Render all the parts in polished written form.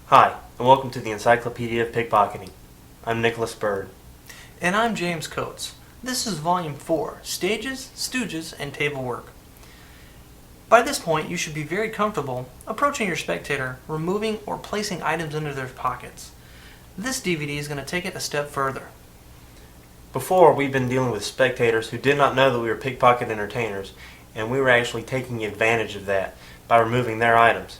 Hi, and welcome to the Encyclopedia of Pickpocketing. I'm Nicholas Bird. And I'm James Coates. This is Volume 4, Stages, Stooges, and Table Work. By this point, you should be very comfortable approaching your spectator, removing or placing items into their pockets. This DVD is going to take it a step further. Before, we've been dealing with spectators who did not know that we were pickpocket entertainers, and we were actually taking advantage of that by removing their items.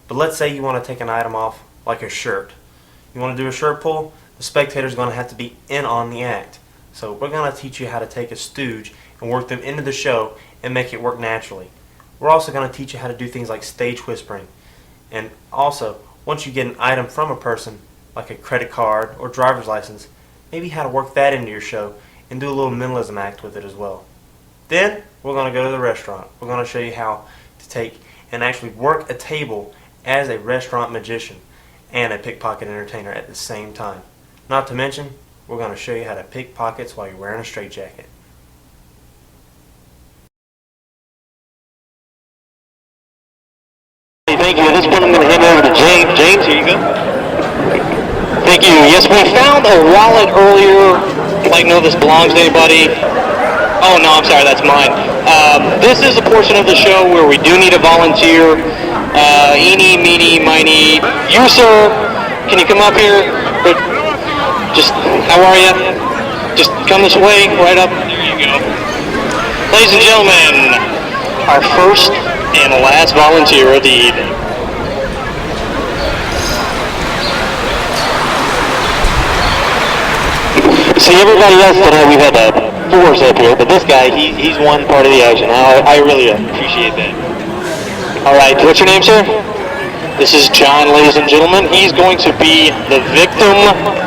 But let's say you want to take an item off, like a shirt. You want to do a shirt pull? The spectator's going to have to be in on the act. So we're going to teach you how to take a stooge and work them into the show and make it work naturally. We're also going to teach you how to do things like stage whispering. And also, once you get an item from a person, like a credit card or driver's license, maybe how to work that into your show and do a little mentalism act with it as well. Then, we're going to go to the restaurant. We're going to show you how to take and actually work a table as a restaurant magician and a pickpocket entertainer at the same time. Not to mention, we're going to show you how to pick pockets while you're wearing a straitjacket. Thank you. At this point, I'm going to hand it over to James. James, here you go. Thank you. Yes, we found a wallet earlier. Like, no, this belongs to anybody. Oh, no, I'm sorry, that's mine. This is a portion of the show where we do need a volunteer. Eeny, meeny, miny. You, sir, can you come up here? Just, how are you? Just come this way, right up. There you go. Ladies and gentlemen, our first and last volunteer of the evening. See, everybody else tonight, we've had fours up here, but this guy, he's one part of the action. I really appreciate that. All right, what's your name, sir? This is John, ladies and gentlemen. He's going to be the victim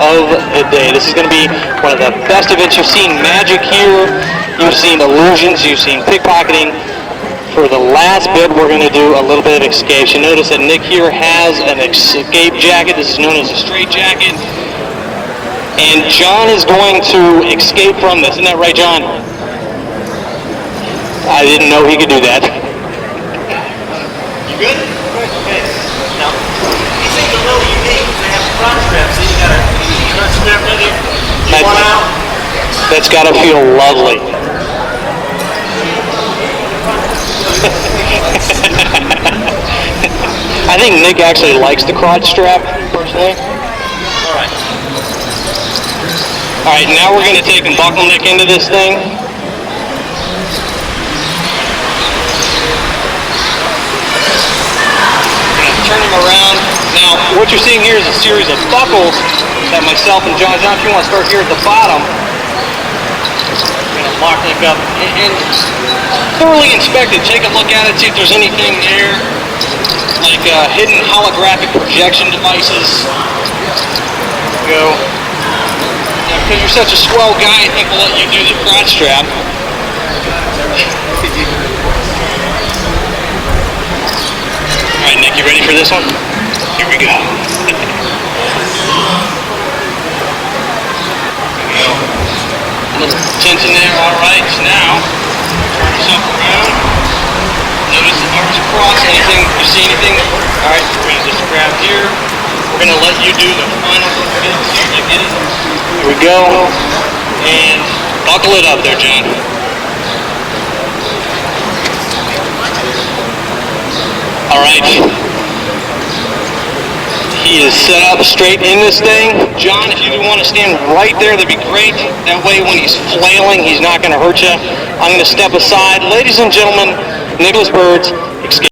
of the day. This is going to be one of the best events. You've seen magic here. You've seen illusions. You've seen pickpocketing. For the last bit, we're going to do a little bit of escape. You notice that Nick here has an escape jacket. This is known as a straight jacket. And John is going to escape from this. Isn't that right, John? I didn't know he could do that. You good? Okay. Now, these things are a little unique. They have front straps, so you got a front strap with it. You want out? That's got to feel lovely. I think Nick actually likes the crotch strap, personally. Alright. Alright, now we're going to take and buckle Nick into this thing. We're going to turn him around. Now, what you're seeing here is a series of buckles that myself and John, if you want to start here at the bottom, we're going to lock Nick up and thoroughly inspect it. Take a look at it, see if there's anything there, like hidden holographic projection devices. Go. Now, because you're such a swell guy, I think we'll let you do the crotch strap. Alright, Nick, you ready for this one? Here we go. A little tension there, alright. Now, turn yourself around. Notice the arms across. Anything, you see anything? Alright, we're going to just grab here. We're going to let you do the final bit. See if you get it. Here we go. And buckle it up there, John. Alright. He is set up straight in this thing. John, if you do want to stand right there, that'd be great. That way when he's flailing, he's not going to hurt you. I'm going to step aside. Ladies and gentlemen, Nicholas Bird's Escape.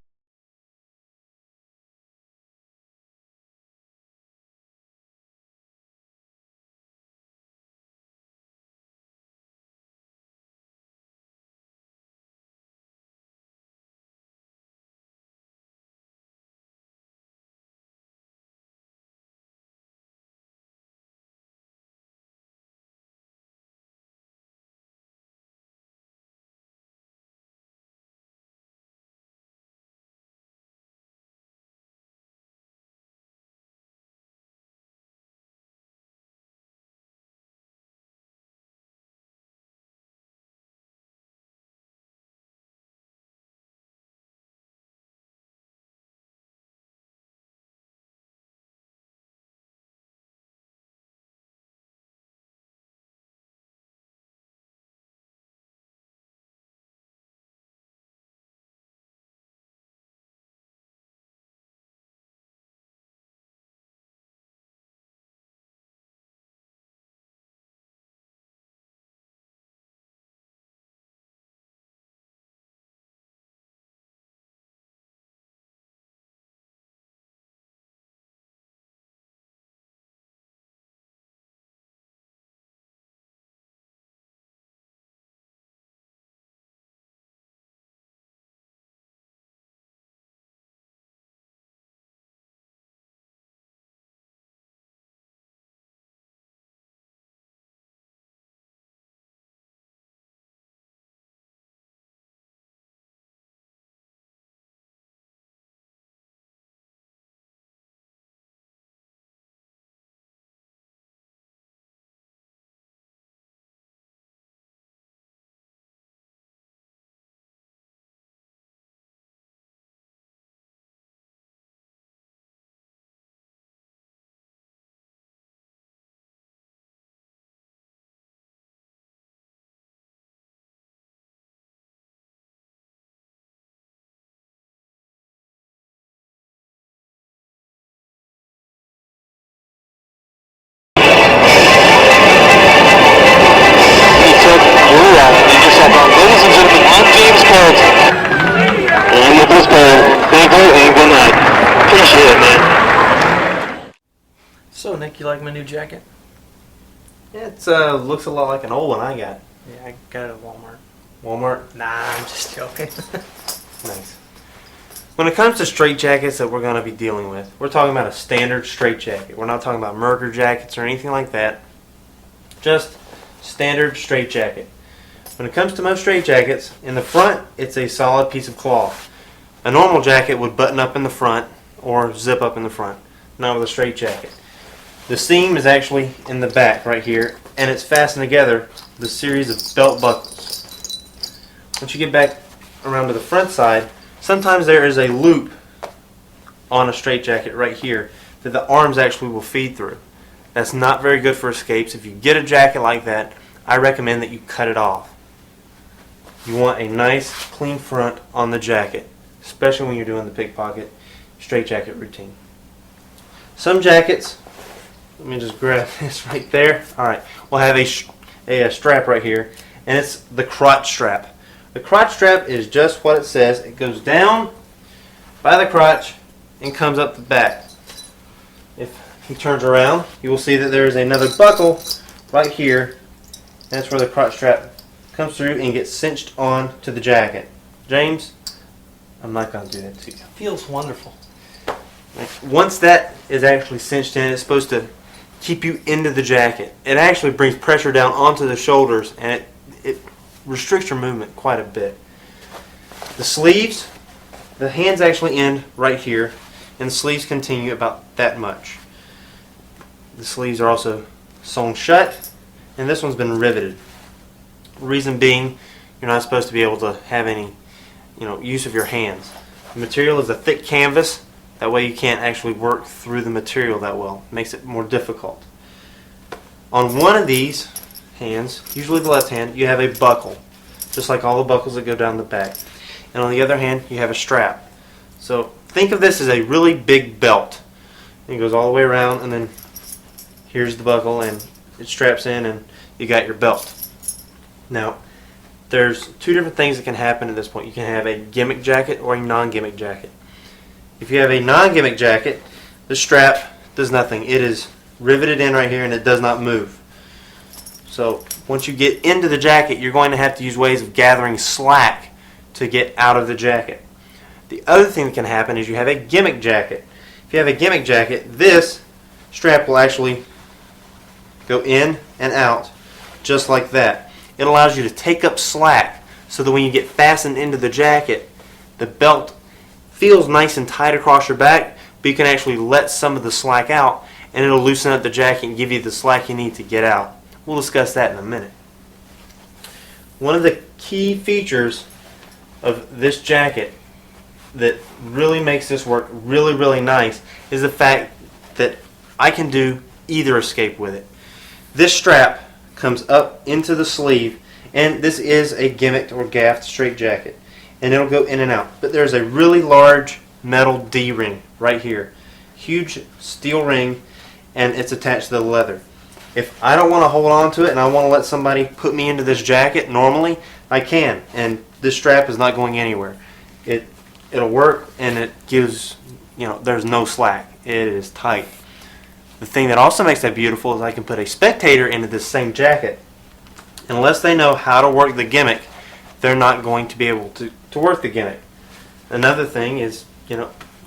like my new jacket? It looks a lot like an old one I got. Yeah, I got it at Walmart. Walmart. Nah, I'm just joking. Nice. When it comes to straight jackets that we're going to be dealing with, we're talking about a standard straight jacket. We're not talking about merger jackets or anything like that. Just standard straight jacket. When it comes to most straight jackets, in the front, it's a solid piece of cloth. A normal jacket would button up in the front or zip up in the front. Not with a straight jacket. The seam is actually in the back right here, and it's fastened together with a series of belt buckles. Once you get back around to the front side, sometimes there is a loop on a straight jacket right here that the arms actually will feed through. That's not very good for escapes. If you get a jacket like that, I recommend that you cut it off. You want a nice, clean front on the jacket, especially when you're doing the pickpocket straight jacket routine. Some jackets, let me just grab this right there. Alright, we'll have a strap right here, and it's the crotch strap. The crotch strap is just what it says. It goes down by the crotch and comes up the back. If he turns around, you will see that there is another buckle right here. That's where the crotch strap comes through and gets cinched on to the jacket. James, I'm not going to do that to you. Feels wonderful. Once that is actually cinched in, it's supposed to keep you into the jacket. It actually brings pressure down onto the shoulders, and it restricts your movement quite a bit. The sleeves, the hands actually end right here, and the sleeves continue about that much. The sleeves are also sewn shut, and this one's been riveted. Reason being, you're not supposed to be able to have any, use of your hands. The material is a thick canvas. That way you can't actually work through the material that well. It makes it more difficult. On one of these hands, usually the left hand, you have a buckle, just like all the buckles that go down the back. And on the other hand, you have a strap. So think of this as a really big belt. It goes all the way around, and then here's the buckle, and it straps in, and you got your belt. Now, there's two different things that can happen at this point. You can have a gimmick jacket or a non-gimmick jacket. If you have a non-gimmick jacket, the strap does nothing. It is riveted in right here, and it does not move. So once you get into the jacket, you're going to have to use ways of gathering slack to get out of the jacket. The other thing that can happen is you have a gimmick jacket. If you have a gimmick jacket, this strap will actually go in and out just like that. It allows you to take up slack so that when you get fastened into the jacket, the belt feels nice and tight across your back, but you can actually let some of the slack out, and it'll loosen up the jacket and give you the slack you need to get out. We'll discuss that in a minute. One of the key features of this jacket that really makes this work really, really nice is the fact that I can do either escape with it. This strap comes up into the sleeve, and this is a gimmicked or gaffed straight jacket, and it'll go in and out. But there's a really large metal D-ring right here. Huge steel ring, and it's attached to the leather. If I don't want to hold on to it and I want to let somebody put me into this jacket normally, I can, and this strap is not going anywhere. It'll work, and it gives, there's no slack. It is tight. The thing that also makes that beautiful is I can put a spectator into this same jacket. Unless they know how to work the gimmick, they're not going to be able to work the gimmick. Another thing is,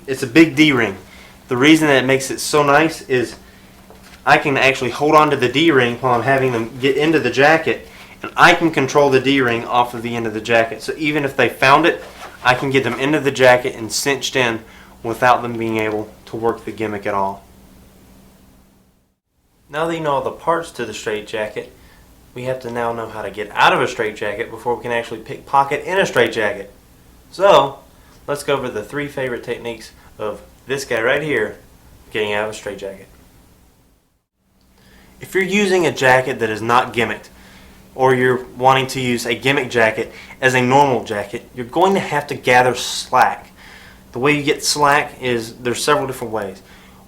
it's a big D-ring. The reason that it makes it so nice is I can actually hold on to the D-ring while I'm having them get into the jacket, and I can control the D-ring off of the end of the jacket. So even if they found it, I can get them into the jacket and cinched in without them being able to work the gimmick at all. Now that you know all the parts to the straight jacket, we have to now know how to get out of a straight jacket before we can actually pickpocket in a straight jacket. So, let's go over the 3 favorite techniques of this guy right here getting out of a straight jacket. If you're using a jacket that is not gimmicked, or you're wanting to use a gimmick jacket as a normal jacket, you're going to have to gather slack. The way you get slack is there's several different ways.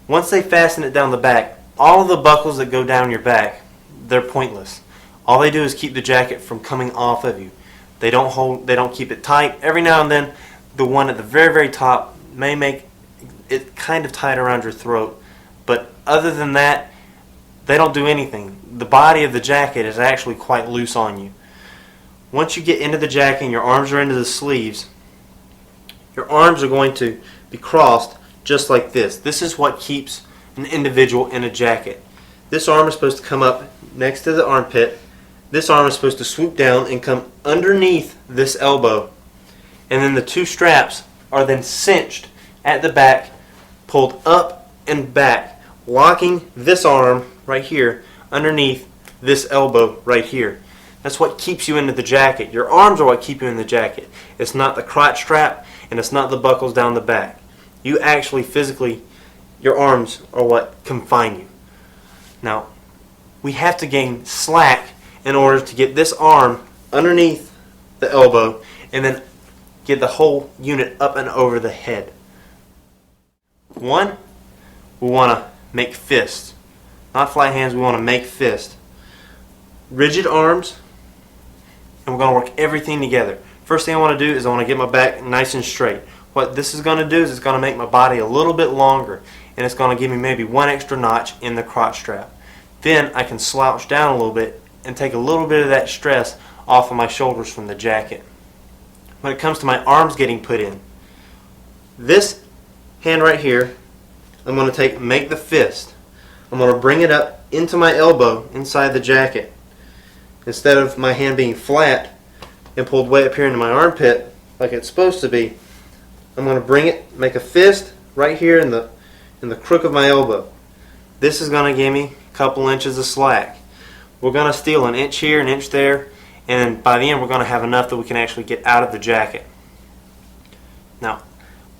Once they fasten it down the back, all of the buckles that go down your back, they're pointless. All they do is keep the jacket from coming off of you. They don't keep it tight. Every now and then, the one at the very, very top may make it kind of tight around your throat. But other than that, they don't do anything. The body of the jacket is actually quite loose on you. Once you get into the jacket and your arms are into the sleeves, your arms are going to be crossed just like this. This is what keeps an individual in a jacket. This arm is supposed to come up next to the armpit. This arm is supposed to swoop down and come underneath this elbow. And then the two straps are then cinched at the back, pulled up and back, locking this arm right here underneath this elbow right here. That's what keeps you into the jacket. Your arms are what keep you in the jacket. It's not the crotch strap and it's not the buckles down the back. You actually physically, your arms are what confine you. Now, we have to gain slack in order to get this arm underneath the elbow and then get the whole unit up and over the head. One, we want to make fists. Not flat hands, we want to make fists. Rigid arms, and we're going to work everything together. First thing I want to do is I want to get my back nice and straight. What this is going to do is it's going to make my body a little bit longer, and it's going to give me maybe one extra notch in the crotch strap. Then I can slouch down a little bit and take a little bit of that stress off of my shoulders from the jacket. When it comes to my arms getting put in, this hand right here, I'm going to make the fist. I'm going to bring it up into my elbow inside the jacket. Instead of my hand being flat and pulled way up here into my armpit like it's supposed to be, I'm going to bring it, make a fist right here in the crook of my elbow. This is going to give me a couple inches of slack. We're going to steal an inch here, an inch there, and by the end we're going to have enough that we can actually get out of the jacket. Now,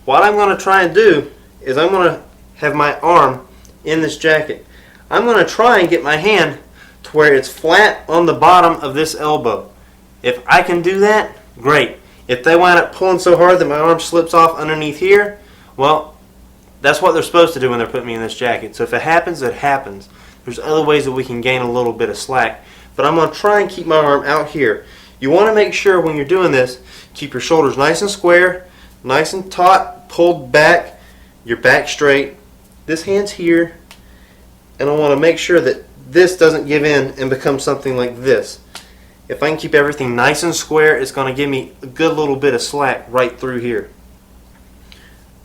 what I'm going to try and do is I'm going to have my arm in this jacket. I'm going to try and get my hand to where it's flat on the bottom of this elbow. If I can do that, great. If they wind up pulling so hard that my arm slips off underneath here, well, that's what they're supposed to do when they're putting me in this jacket. So if it happens, it happens. There's other ways that we can gain a little bit of slack. But I'm going to try and keep my arm out here. You want to make sure when you're doing this, keep your shoulders nice and square, nice and taut, pulled back, your back straight. This hand's here, and I want to make sure that this doesn't give in and become something like this. If I can keep everything nice and square, it's going to give me a good little bit of slack right through here.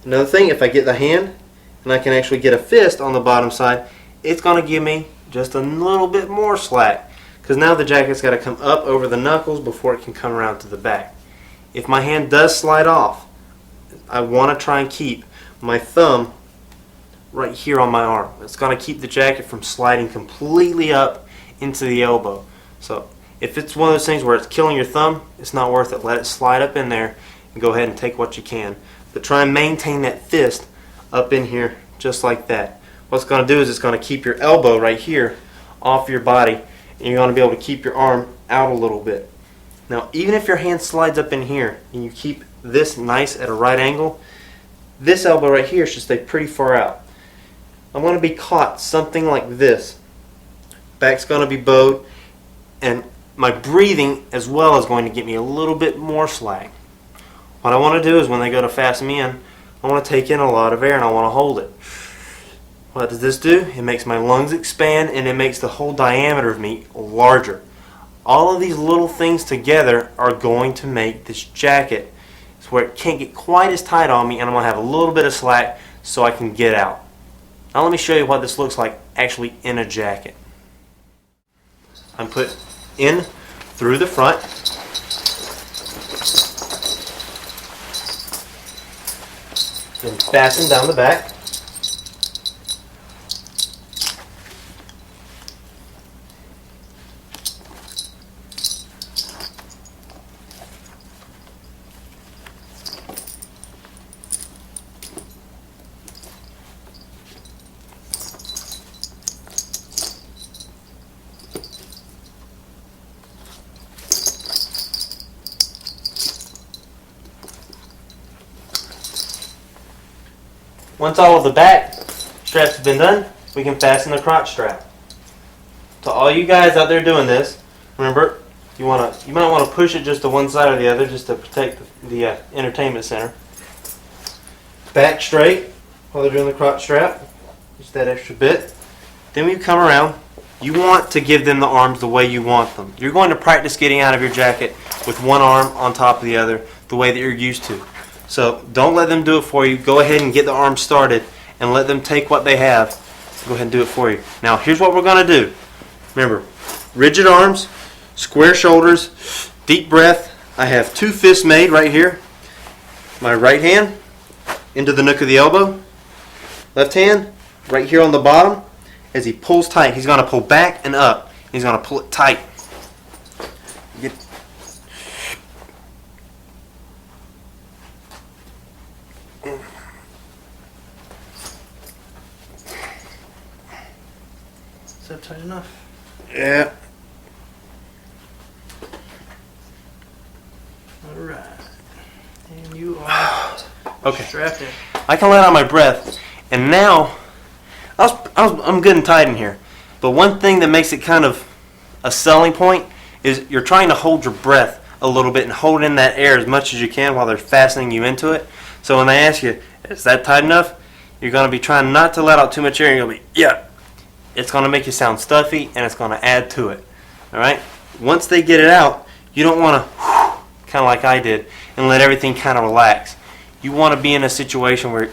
Another thing, if I get the hand and I can actually get a fist on the bottom side, it's going to give me just a little bit more slack, because now the jacket's got to come up over the knuckles before it can come around to the back. If my hand does slide off, I want to try and keep my thumb right here on my arm. It's going to keep the jacket from sliding completely up into the elbow. So if it's one of those things where it's killing your thumb, it's not worth it. Let it slide up in there and go ahead and take what you can. But try and maintain that fist up in here just like that. What it's going to do is it's going to keep your elbow right here off your body, and you're going to be able to keep your arm out a little bit. Now, even if your hand slides up in here and you keep this nice at a right angle, this elbow right here should stay pretty far out. I want to be caught something like this. Back's going to be bowed, and my breathing as well is going to get me a little bit more slack. What I want to do is when they go to fasten me in, I want to take in a lot of air and I want to hold it. What does this do? It makes my lungs expand, and it makes the whole diameter of me larger. All of these little things together are going to make this jacket so where it can't get quite as tight on me, and I'm going to have a little bit of slack so I can get out. Now let me show you what this looks like actually in a jacket. I'm put in through the front. Then fasten down the back. Once all of the back straps have been done, we can fasten the crotch strap. To all you guys out there doing this, remember, you might want to push it just to one side or the other just to protect the entertainment center. Back straight while they're doing the crotch strap, just that extra bit. Then we come around You want to give them the arms the way you want them. You're going to practice getting out of your jacket with one arm on top of the other the way that you're used to. So don't let them do it for you. Go ahead and get the arms started and let them take what they have. Go ahead and do it for you. Now here's what we're going to do. Remember, rigid arms, square shoulders, deep breath. I have 2 fists made right here. My right hand into the nook of the elbow. Left hand right here on the bottom. As he pulls tight, he's going to pull back and up. He's going to pull it tight. Get Is that tight enough? Yeah. All right. And you are Okay. strapped in. I can let out my breath, and now I'm good and tight in here. But one thing that makes it kind of a selling point is you're trying to hold your breath a little bit and hold in that air as much as you can while they're fastening you into it. So when they ask you, is that tight enough? You're going to be trying not to let out too much air. You're going to be, yeah. It's going to make you sound stuffy, and it's going to add to it. All right? Once they get it out, you don't want to, kind of like I did, and let everything kind of relax. You want to be in a situation where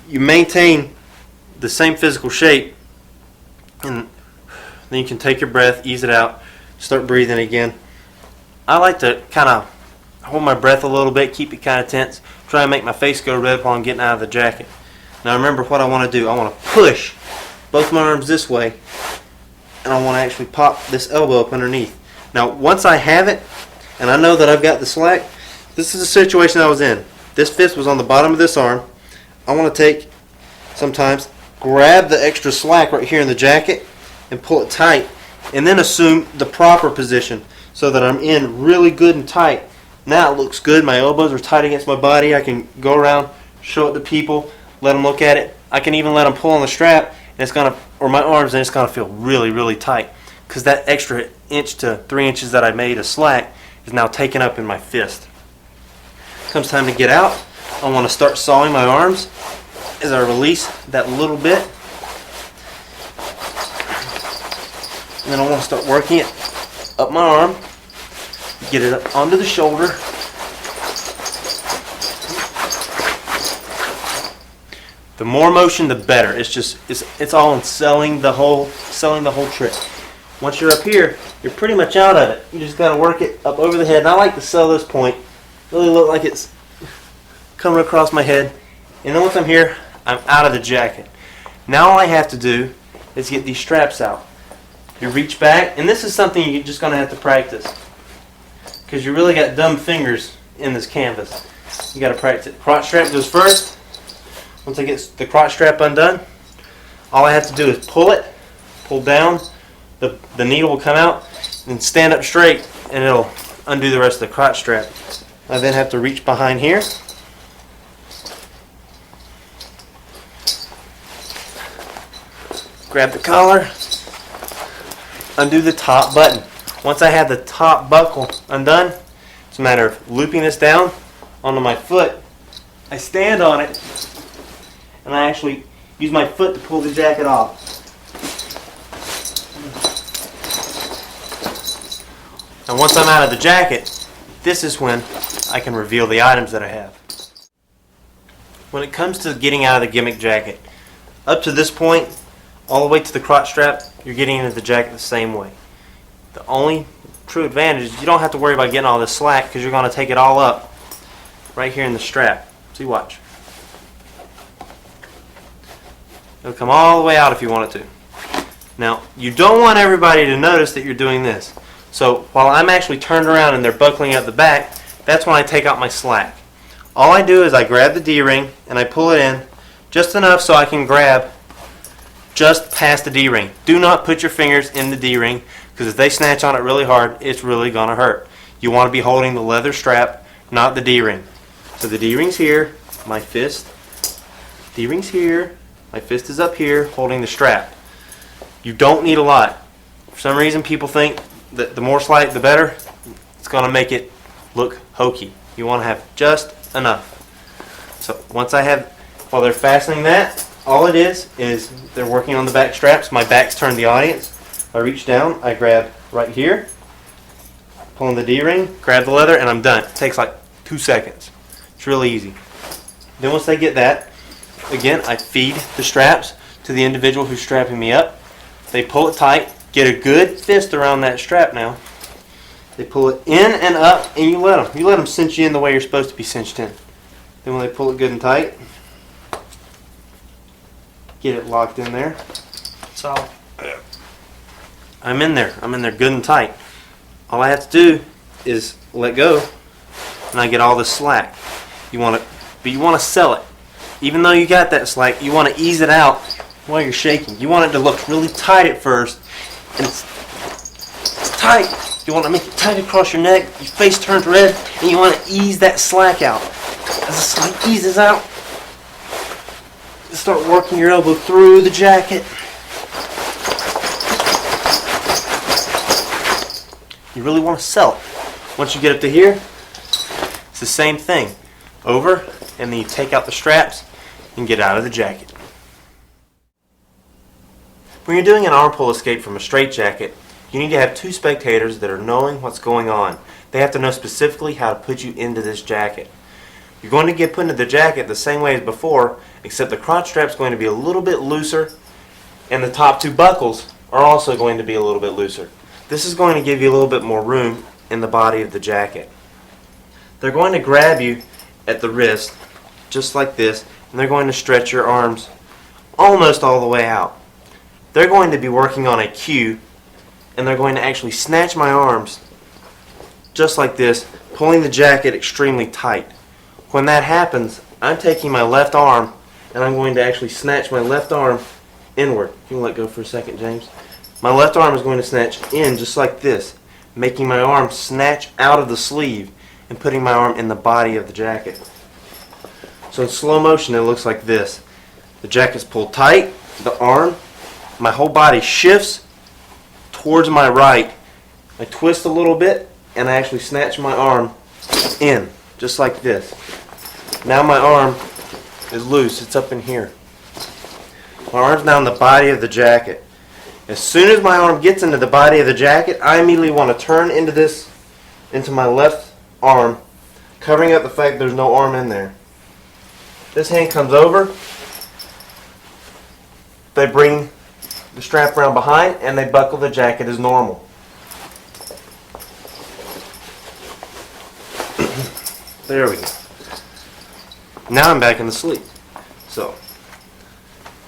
you maintain the same physical shape, and then you can take your breath, ease it out, start breathing again. I like to kind of hold my breath a little bit, keep it kind of tense, try and make my face go red while I'm getting out of the jacket. Now remember what I want to do. I want to push both my arms this way, and I want to actually pop this elbow up underneath. Now once I have it, and I know that I've got the slack, this is a situation I was in. This fist was on the bottom of this arm. I want to take, sometimes, grab the extra slack right here in the jacket and pull it tight, and then assume the proper position so that I'm in really good and tight. Now it looks good. My elbows are tight against my body. I can go around, show it to people, let them look at it. I can even let them pull on the strap, and it's gonna, or my arms, and it's gonna feel really, really tight because that extra inch to 3 inches that I made of slack is now taken up in my fist. Comes time to get out. I want to start sawing my arms as I release that little bit. And then I want to start working it up my arm, get it up onto the shoulder. The more motion, the better. It's all in selling the whole trick. Once you're up here, you're pretty much out of it. You just got to work it up over the head. And I like to sell this point. Really look like it's coming across my head. And then once I'm here, I'm out of the jacket. Now all I have to do is get these straps out. You reach back, and this is something you're just going to have to practice because you really got dumb fingers in this canvas. You got to practice it. Crotch strap goes first. Once I get the crotch strap undone, all I have to do is pull it, pull down, the needle will come out, and stand up straight, and it'll undo the rest of the crotch strap. I then have to reach behind here, grab the collar, undo the top button. Once I have the top buckle undone, it's a matter of looping this down onto my foot. I stand on it, and I actually use my foot to pull the jacket off. And once I'm out of the jacket, this is when I can reveal the items that I have. When it comes to getting out of the gimmick jacket, up to this point, all the way to the crotch strap, you're getting into the jacket the same way. The only true advantage is you don't have to worry about getting all this slack because you're going to take it all up right here in the strap. See, watch. It'll come all the way out if you want it to. Now, you don't want everybody to notice that you're doing this. So while I'm actually turned around and they're buckling up the back, that's when I take out my slack. All I do is I grab the D-ring and I pull it in just enough so I can grab just past the D-ring. Do not put your fingers in the D-ring because if they snatch on it really hard, it's really going to hurt. You want to be holding the leather strap, not the D-ring. So the D-ring's here, my fist. D-ring's here, my fist is up here holding the strap. You don't need a lot. For some reason people think that the more slack the better. It's going to make it look hokey. You want to have just enough. So once I have, while they're fastening that, all it is they're working on the back straps. My back's turned to the audience. I reach down, I grab right here, pulling the D-ring, grab the leather, and I'm done. It takes like 2 seconds. It's really easy. Then once they get that, again, I feed the straps to the individual who's strapping me up. They pull it tight, get a good fist around that strap now. They pull it in and up, and you let them. You let them cinch you in the way you're supposed to be cinched in. Then when they pull it good and tight, get it locked in there. So I'm in there. I'm in there good and tight. All I have to do is let go, and I get all this slack. You want it, but you want to sell it. Even though you got that slack, you want to ease it out while you're shaking. You want it to look really tight at first, and it's tight. You want to make it tight across your neck. Your face turns red, and you want to ease that slack out. As the slack eases out, you start working your elbow through the jacket. You really want to sell it. Once you get up to here, it's the same thing. Over, and then you take out the straps and get out of the jacket. When you're doing an arm pull escape from a straitjacket, you need to have 2 spectators that are knowing what's going on. They have to know specifically how to put you into this jacket. You're going to get put into the jacket the same way as before, except the crotch strap's going to be a little bit looser, and the top 2 buckles are also going to be a little bit looser. This is going to give you a little bit more room in the body of the jacket. They're going to grab you at the wrist, just like this, and they're going to stretch your arms almost all the way out. They're going to be working on a cue, and they're going to actually snatch my arms just like this, pulling the jacket extremely tight. When that happens, I'm taking my left arm and I'm going to actually snatch my left arm inward. You can let go for a second, James. My left arm is going to snatch in just like this, making my arm snatch out of the sleeve and putting my arm in the body of the jacket. So in slow motion it looks like this. The jacket's pulled tight, the arm, my whole body shifts towards my right. I twist a little bit and I actually snatch my arm in, just like this. Now my arm is loose, it's up in here. My arm's now in the body of the jacket. As soon as my arm gets into the body of the jacket, I immediately want to turn into my left arm, covering up the fact there's no arm in there. This hand comes over, they bring the strap around behind, and they buckle the jacket as normal. There we go. Now I'm back in the sleeve. So,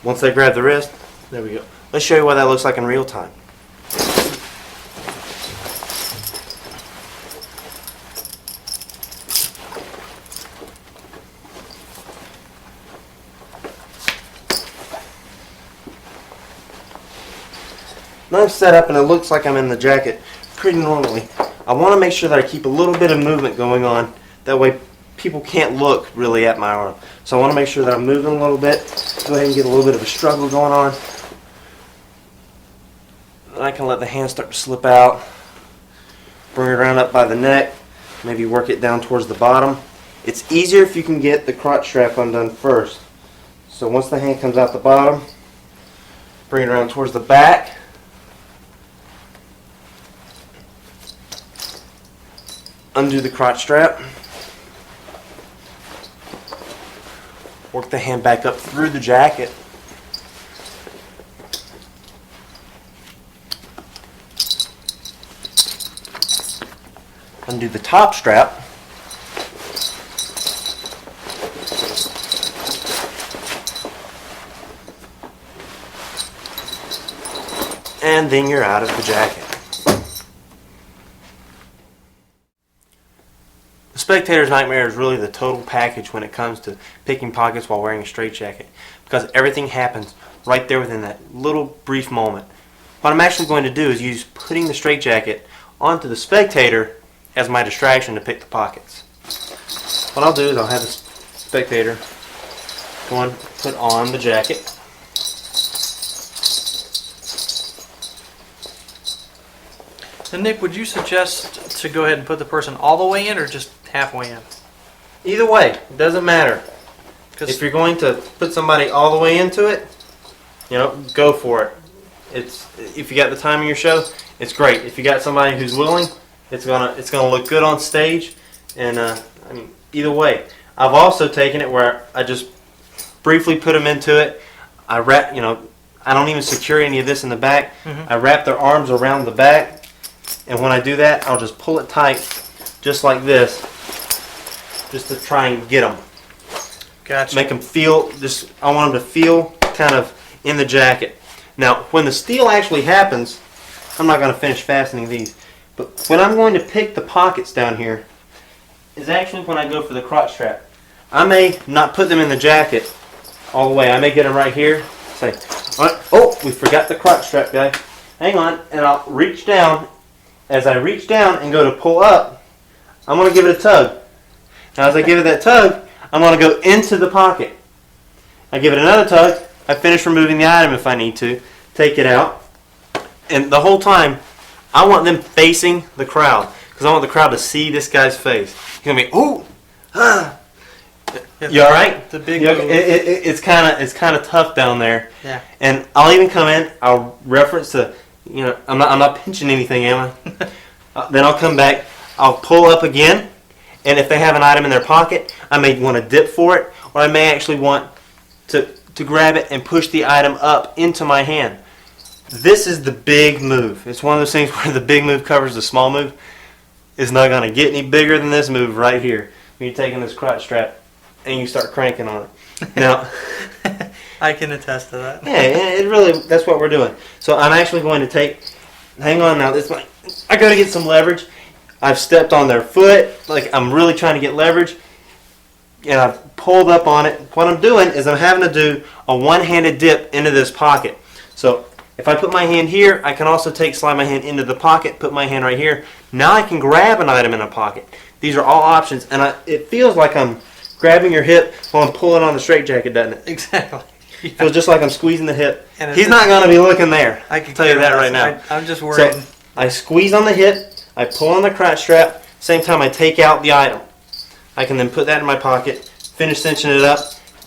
once they grab the wrist, there we go. Let's show you what that looks like in real time. Now I'm set up and it looks like I'm in the jacket pretty normally. I want to make sure that I keep a little bit of movement going on. That way people can't look really at my arm. So I want to make sure that I'm moving a little bit. Go ahead and get a little bit of a struggle going on. And I can let the hand start to slip out. Bring it around up by the neck. Maybe work it down towards the bottom. It's easier if you can get the crotch strap undone first. So once the hand comes out the bottom, bring it around towards the back. Undo the crotch strap. Work the hand back up through the jacket. Undo the top strap. And then you're out of the jacket. The spectator's nightmare is really the total package when it comes to picking pockets while wearing a straitjacket, because everything happens right there within that little brief moment. What I'm actually going to do is use putting the straitjacket onto the spectator as my distraction to pick the pockets. What I'll do is I'll have the spectator go and put on the jacket. And Nick, would you suggest to go ahead and put the person all the way in or just halfway in? Either way, it doesn't matter. If you're going to put somebody all the way into it, go for it. if you got the time in your show, it's great. If you got somebody who's willing, it's gonna look good on stage. And I mean, either way, I've also taken it where I just briefly put them into it. I wrap, I don't even secure any of this in the back. Mm-hmm. I wrap their arms around the back, and when I do that, I'll just pull it tight, just like this, just to try and get them. Gotcha. Make them feel. I want them to feel kind of in the jacket. Now, when the steal actually happens, I'm not going to finish fastening these, but when I'm going to pick the pockets down here, is actually when I go for the crotch strap. I may not put them in the jacket all the way. I may get them right here. Say, all right, oh, we forgot the crotch strap, guy. Hang on, and I'll reach down. As I reach down and go to pull up, I'm going to give it a tug. Now, as I give it that tug, I'm going to go into the pocket. I give it another tug. I finish removing the item if I need to. Take it out. And the whole time, I want them facing the crowd, because I want the crowd to see this guy's face. He's going to be, ooh, ah. You all right? The big it's kind of tough down there. Yeah. And I'll even come in. I'll reference the, I'm not pinching anything, am I? Then I'll come back. I'll pull up again, and if they have an item in their pocket, I may want to dip for it, or I may actually want to grab it and push the item up into my hand. This is the big move. It's one of those things where the big move covers the small move. It's not going to get any bigger than this move right here. When you're taking this crotch strap and you start cranking on it. Now, I can attest to that. yeah, that's what we're doing. So I'm actually going to take, hang on now, I got to get some leverage. I've stepped on their foot, like I'm really trying to get leverage, and I've pulled up on it. What I'm doing is I'm having to do a one-handed dip into this pocket. So if I put my hand here, I can also slide my hand into the pocket, put my hand right here. Now I can grab an item in a pocket. These are all options, and it feels like I'm grabbing your hip while I'm pulling on the straitjacket, doesn't it? Exactly. It feels just like I'm squeezing the hip. And He's not going to be looking there. I can tell you that right now. I'm just worried. So I squeeze on the hip, I pull on the crotch strap, same time I take out the item. I can then put that in my pocket, finish cinching it up.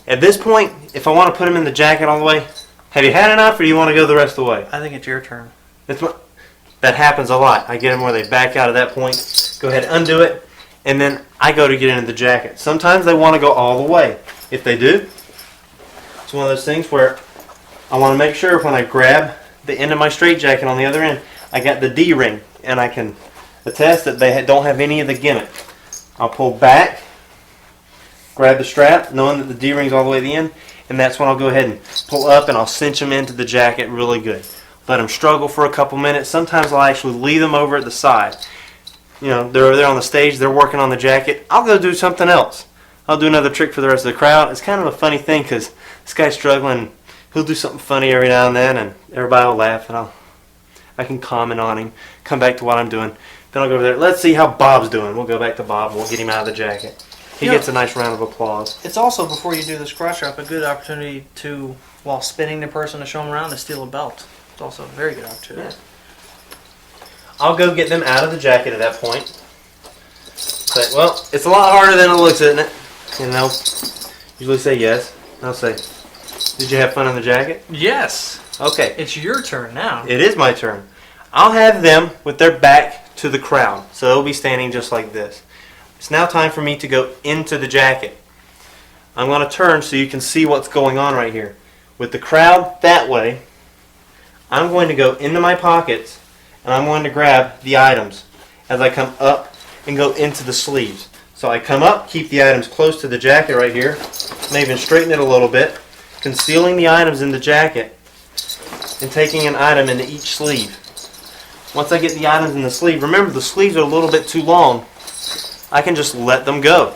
At this point, if I want to put them in the jacket all the way, have you had enough or do you want to go the rest of the way? I think it's your turn. That happens a lot. I get them where they back out at that point, go ahead, undo it, and then I go to get into the jacket. Sometimes they want to go all the way. If they do, it's one of those things where I want to make sure when I grab the end of my straitjacket on the other end, I got the D-ring, and I can attest that they don't have any of the gimmick. I'll pull back, grab the strap, knowing that the D-ring's all the way to the end, and that's when I'll go ahead and pull up and I'll cinch them into the jacket really good. Let them struggle for a couple minutes. Sometimes I'll actually leave them over at the side. They're over there on the stage, they're working on the jacket. I'll go do something else. I'll do another trick for the rest of the crowd. It's kind of a funny thing because this guy's struggling. He'll do something funny every now and then, and everybody will laugh, and I can comment on him, come back to what I'm doing. Then I'll go over there. Let's see how Bob's doing. We'll go back to Bob, and we'll get him out of the jacket. He gets a nice round of applause. It's also, before you do this crotch strap, a good opportunity to, while spinning the person to show them around, to steal a belt. It's also a very good opportunity. Yeah. I'll go get them out of the jacket at that point. Say, well, it's a lot harder than it looks, isn't it? And they'll usually say yes. I'll say, did you have fun in the jacket? Yes. Okay. It's your turn now. It is my turn. I'll have them with their back to the crowd. So they'll be standing just like this. It's now time for me to go into the jacket. I'm going to turn so you can see what's going on right here. With the crowd that way, I'm going to go into my pockets and I'm going to grab the items as I come up and go into the sleeves. So I come up, keep the items close to the jacket right here, may even straighten it a little bit, concealing the items in the jacket and taking an item into each sleeve. Once I get the items in the sleeve, remember the sleeves are a little bit too long. I can just let them go.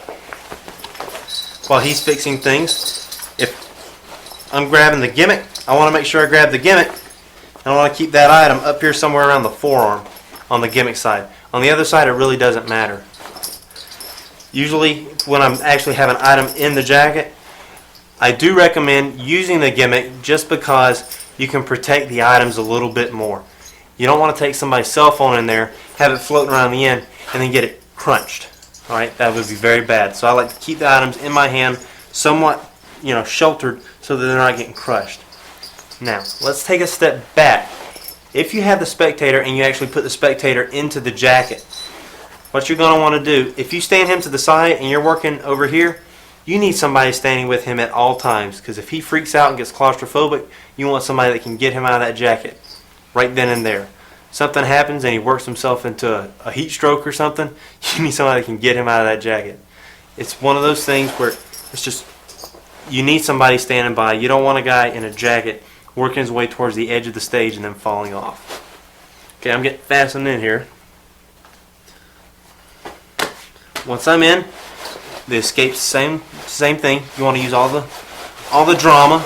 While he's fixing things, if I'm grabbing the gimmick, I want to make sure I grab the gimmick, and I want to keep that item up here somewhere around the forearm on the gimmick side. On the other side, it really doesn't matter. Usually, when I'm actually have an item in the jacket, I do recommend using the gimmick just because you can protect the items a little bit more. You don't want to take somebody's cell phone in there, have it floating around the end, and then get it crunched. All right, that would be very bad. So I like to keep the items in my hand, somewhat, sheltered, so that they're not getting crushed. Now, let's take a step back If you have the spectator and you actually put the spectator into the jacket, what you're going to want to do, if you stand him to the side and you're working over here, you need somebody standing with him at all times, because if he freaks out and gets claustrophobic, you want somebody that can get him out of that jacket right then and there. Something happens and he works himself into a heat stroke or something, you need somebody that can get him out of that jacket. It's one of those things where it's just, you need somebody standing by. You don't want a guy in a jacket working his way towards the edge of the stage and then falling off. Okay, I'm getting fastened in here. Once I'm in, the escape's same thing. You want to use all the drama.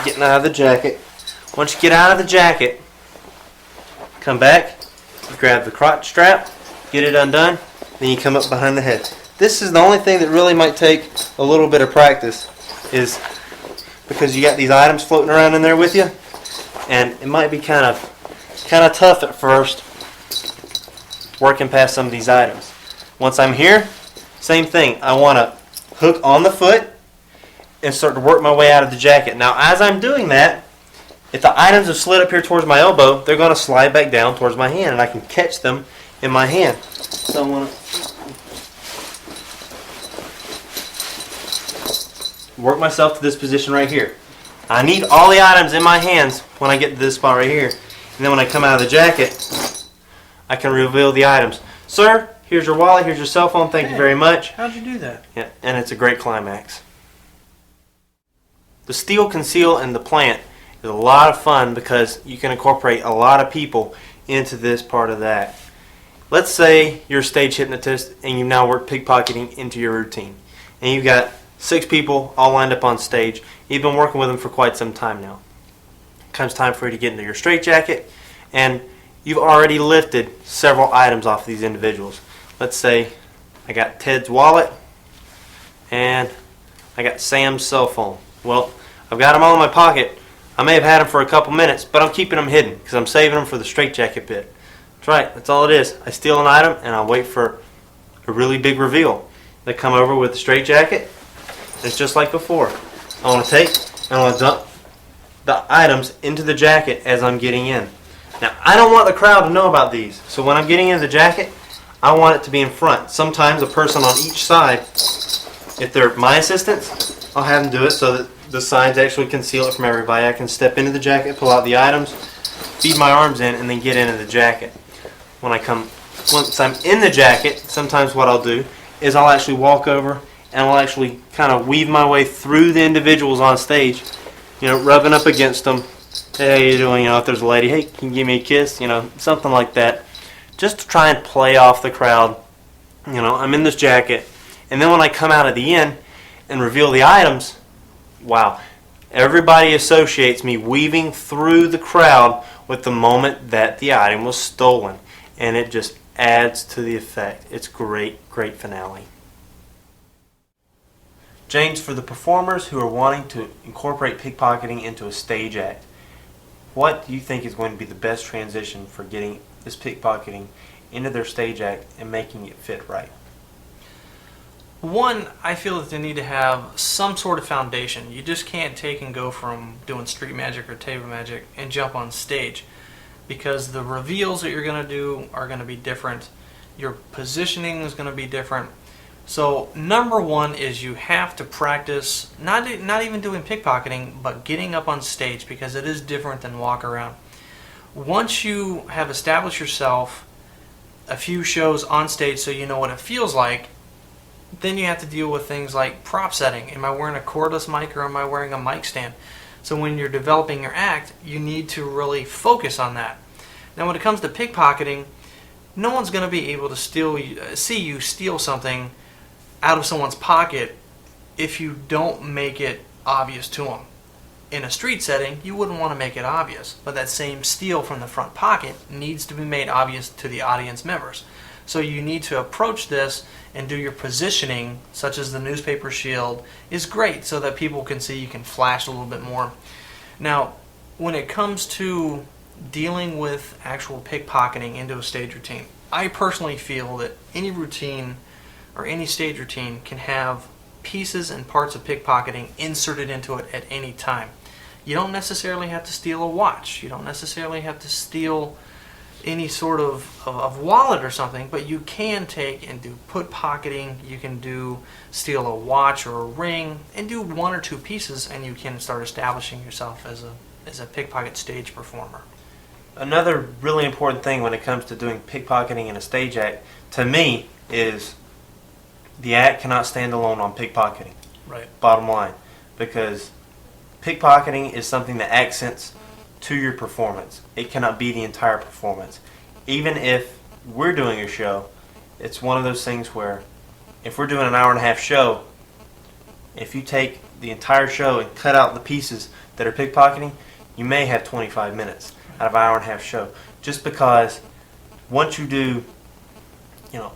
Getting out of the jacket. Once you get out of the jacket, come back, you grab the crotch strap, get it undone, then you come up behind the head. This is the only thing that really might take a little bit of practice, is because you got these items floating around in there with you, and it might be kind of tough at first working past some of these items. Once I'm here, same thing. I want to hook on the foot and start to work my way out of the jacket. Now, as I'm doing that, if the items have slid up here towards my elbow, they're going to slide back down towards my hand, and I can catch them in my hand. So I want to work myself to this position right here. I need all the items in my hands when I get to this spot right here. And then when I come out of the jacket, I can reveal the items. Sir, here's your wallet, here's your cell phone, thank you very much. How'd you do that? Yeah, and it's a great climax. The steal, conceal, and the plant is a lot of fun because you can incorporate a lot of people into this part of that. Let's say you're a stage hypnotist and you now work pickpocketing into your routine. And you've got 6 people all lined up on stage. You've been working with them for quite some time now. It comes time for you to get into your straitjacket, and you've already lifted several items off these individuals. Let's say I got Ted's wallet and I got Sam's cell phone. Well, I've got them all in my pocket. I may have had them for a couple minutes, but I'm keeping them hidden because I'm saving them for the straitjacket bit. That's right, that's all it is. I steal an item and I'll wait for a really big reveal. They come over with the straitjacket. It's just like before. I want to take and I want to dump the items into the jacket as I'm getting in. Now, I don't want the crowd to know about these, so when I'm getting into the jacket, I want it to be in front. Sometimes a person on each side, if they're my assistants, I'll have them do it so that the sides actually conceal it from everybody. I can step into the jacket, pull out the items, feed my arms in, and then get into the jacket. Once I'm in the jacket, sometimes what I'll do is I'll actually walk over and I'll actually kind of weave my way through the individuals on stage, rubbing up against them. Hey, how you doing? If there's a lady, hey, can you give me a kiss? Something like that. Just to try and play off the crowd. I'm in this jacket. And then when I come out at the end and reveal the items, wow, everybody associates me weaving through the crowd with the moment that the item was stolen. And it just adds to the effect. It's great, great finale. James, for the performers who are wanting to incorporate pickpocketing into a stage act, what do you think is going to be the best transition for getting this pickpocketing into their stage act and making it fit right? One, I feel that they need to have some sort of foundation. You just can't take and go from doing street magic or table magic and jump on stage, because the reveals that you're going to do are going to be different. Your positioning is going to be different. So number one is you have to practice not even doing pickpocketing, but getting up on stage, because it is different than walk around. Once you have established yourself a few shows on stage so you know what it feels like, then you have to deal with things like prop setting. Am I wearing a cordless mic or am I wearing a mic stand? So when you're developing your act, you need to really focus on that. Now when it comes to pickpocketing, no one's going to be able to see you steal something out of someone's pocket if you don't make it obvious to them. In a street setting, you wouldn't want to make it obvious, but that same steal from the front pocket needs to be made obvious to the audience members. So you need to approach this and do your positioning, such as the newspaper shield is great so that people can see you can flash a little bit more. Now, when it comes to dealing with actual pickpocketing into a stage routine, I personally feel that any routine or any stage routine can have pieces and parts of pickpocketing inserted into it at any time. You don't necessarily have to steal a watch. You don't necessarily have to steal any sort of wallet or something, but you can take and do put pocketing. You can steal a watch or a ring and do one or two pieces, and you can start establishing yourself as a pickpocket stage performer. Another really important thing when it comes to doing pickpocketing in a stage act, to me, is the act cannot stand alone on pickpocketing. Right. Bottom line. Because pickpocketing is something that accents to your performance. It cannot be the entire performance. Even if we're doing a show, it's one of those things where if we're doing an hour and a half show, if you take the entire show and cut out the pieces that are pickpocketing, you may have 25 minutes out of an hour and a half show. Just because once you do,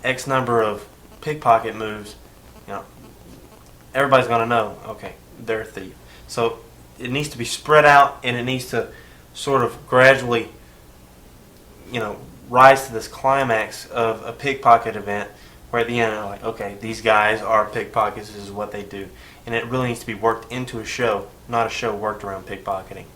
X number of pickpocket moves, everybody's going to know, okay, they're a thief. So it needs to be spread out, and it needs to sort of gradually, rise to this climax of a pickpocket event where at the end they're like, okay, these guys are pickpockets, this is what they do. And it really needs to be worked into a show, not a show worked around pickpocketing.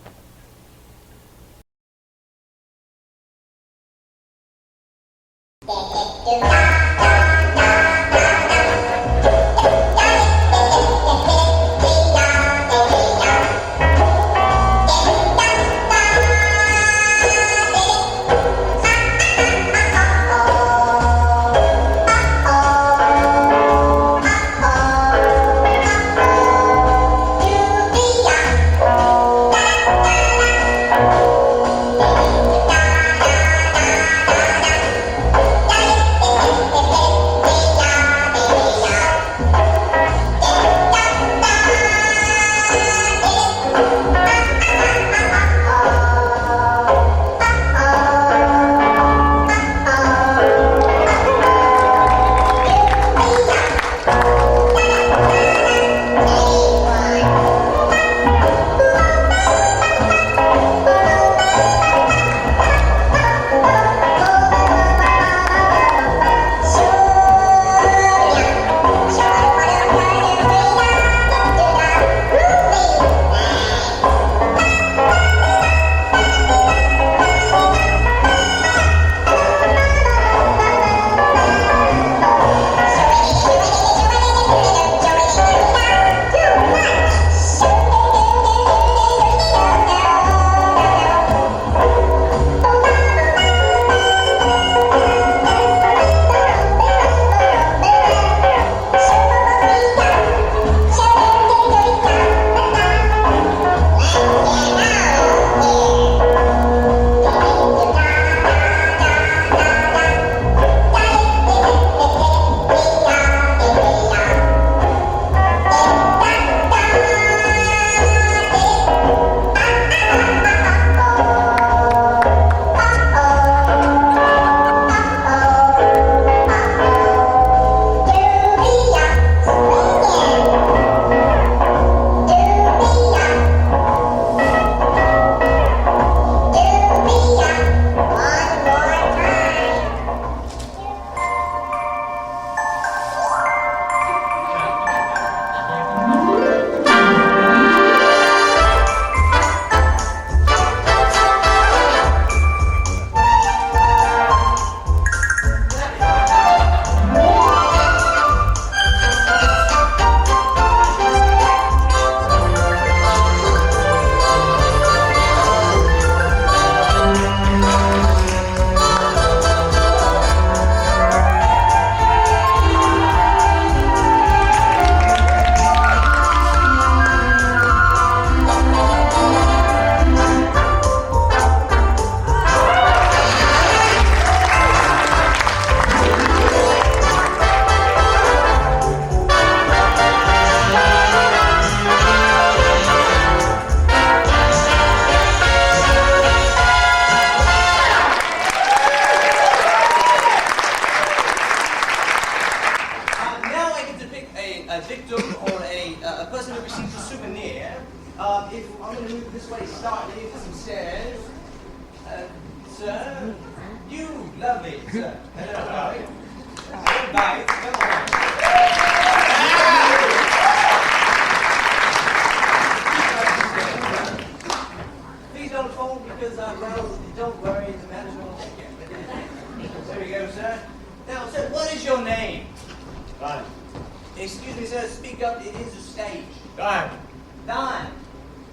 If I'm going to move this way slightly for some stairs. Sir, you lovely, sir. Hello, darling. Bye. Come on. we go, sir. Now, sir, what is your name? Don. Excuse me, sir. Speak up. It is a stage. Don. Don.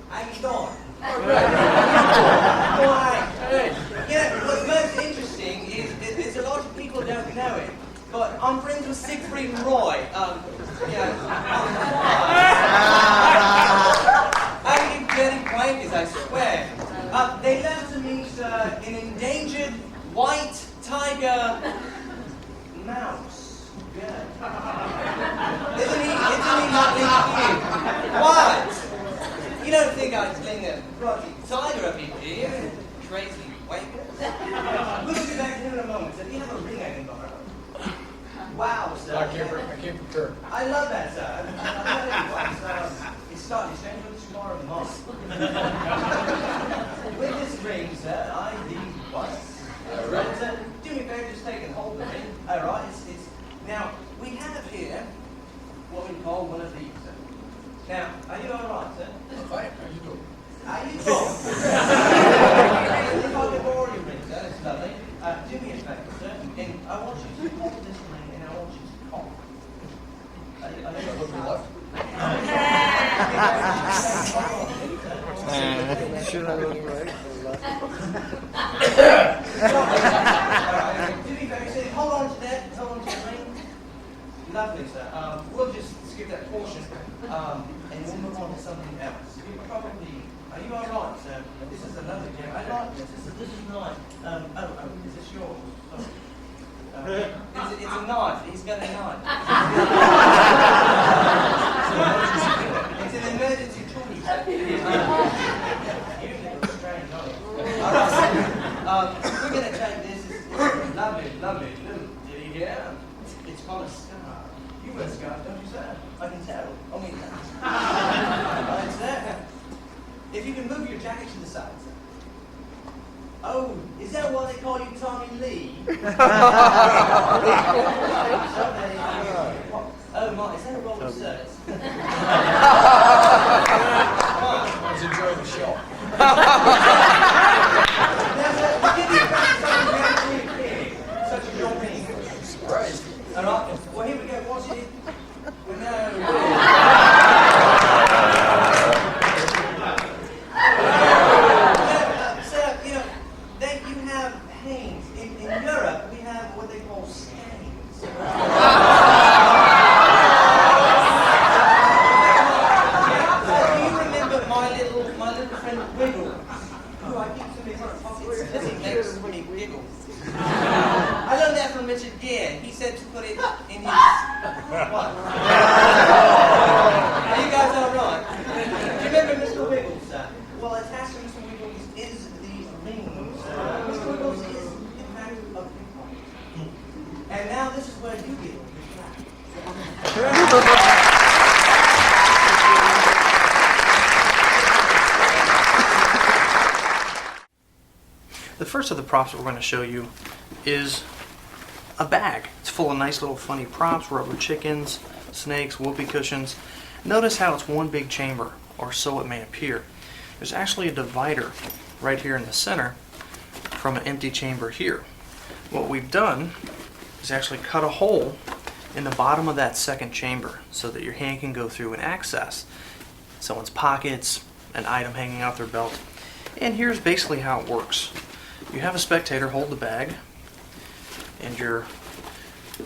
How you doing? Why? Yeah, what's most interesting is a lot of people don't know it, but I'm friends with Siegfried and Roy. I give dirty blankets, I swear. They left to me, sir, an endangered white tiger mouse. Yeah. Isn't he not like you? What? You don't think I'd fling a bloody tiger up here, do you? Crazy wanker. We'll be back here in a moment, sir. Do you have a ring I can borrow? Wow, sir. I came from Kirk. I love that, sir. I love it once. It's starting to change with the score of the month. With this ring, sir, I do what? Right, sir, do me a favor, just take and hold the ring. Alright, it's now we have here what we call one of these, sir. Now, are you alright, sir? I'm fine. How you doing? How you doing? If I can borrow your ring, sir, it's lovely. Do me a favor, sir, and I want you to hold this ring and I want you to cough. I Look to the left. Should I look right? Do me a favor, sir, hold on to that, hold on to the ring. Lovely, sir. We'll just skip that portion, and we'll move on to something else. You probably, are you all right, sir? This is a lovely gem. I like this. This is nice. Is this yours? Sorry. It's a knife. He's got a knife. It's an emergency tool. You look strange, aren't you? All right, sir. We're going to take this. It's lovely, lovely little ditty here. It's called a scarf. You wear scarves, don't you, sir? I can tell. Right, sir. If you can move your jacket to the side, sir. Oh, is that why they call you Tommy Lee? Oh, my, is that a roll of shirts? I was enjoying the show. Such a young being. Surprised. All right. Well, here we go. Watch it. Sir, you know, you have pains. In Europe, we have what they call stains. Do you remember my little friend Wiggle? Who I keep in my front pockets because he makes me giggle. I learned that from Richard Gere. He said to put it in his... What? Are you guys all right? Do you remember Mr. Wiggles, sir? Well, attached to Mr. Wiggles is the ring, sir. Mr. Wiggles is, in fact, a picpocket. And now this is where you get your The first of the props that we're going to show you is a bag. It's full of nice little funny props, rubber chickens, snakes, whoopee cushions. Notice how it's one big chamber, or so it may appear. There's actually a divider right here in the center from an empty chamber here. What we've done is actually cut a hole in the bottom of that second chamber so that your hand can go through and access someone's pockets, an item hanging out their belt. And here's basically how it works. You have a spectator hold the bag, and you're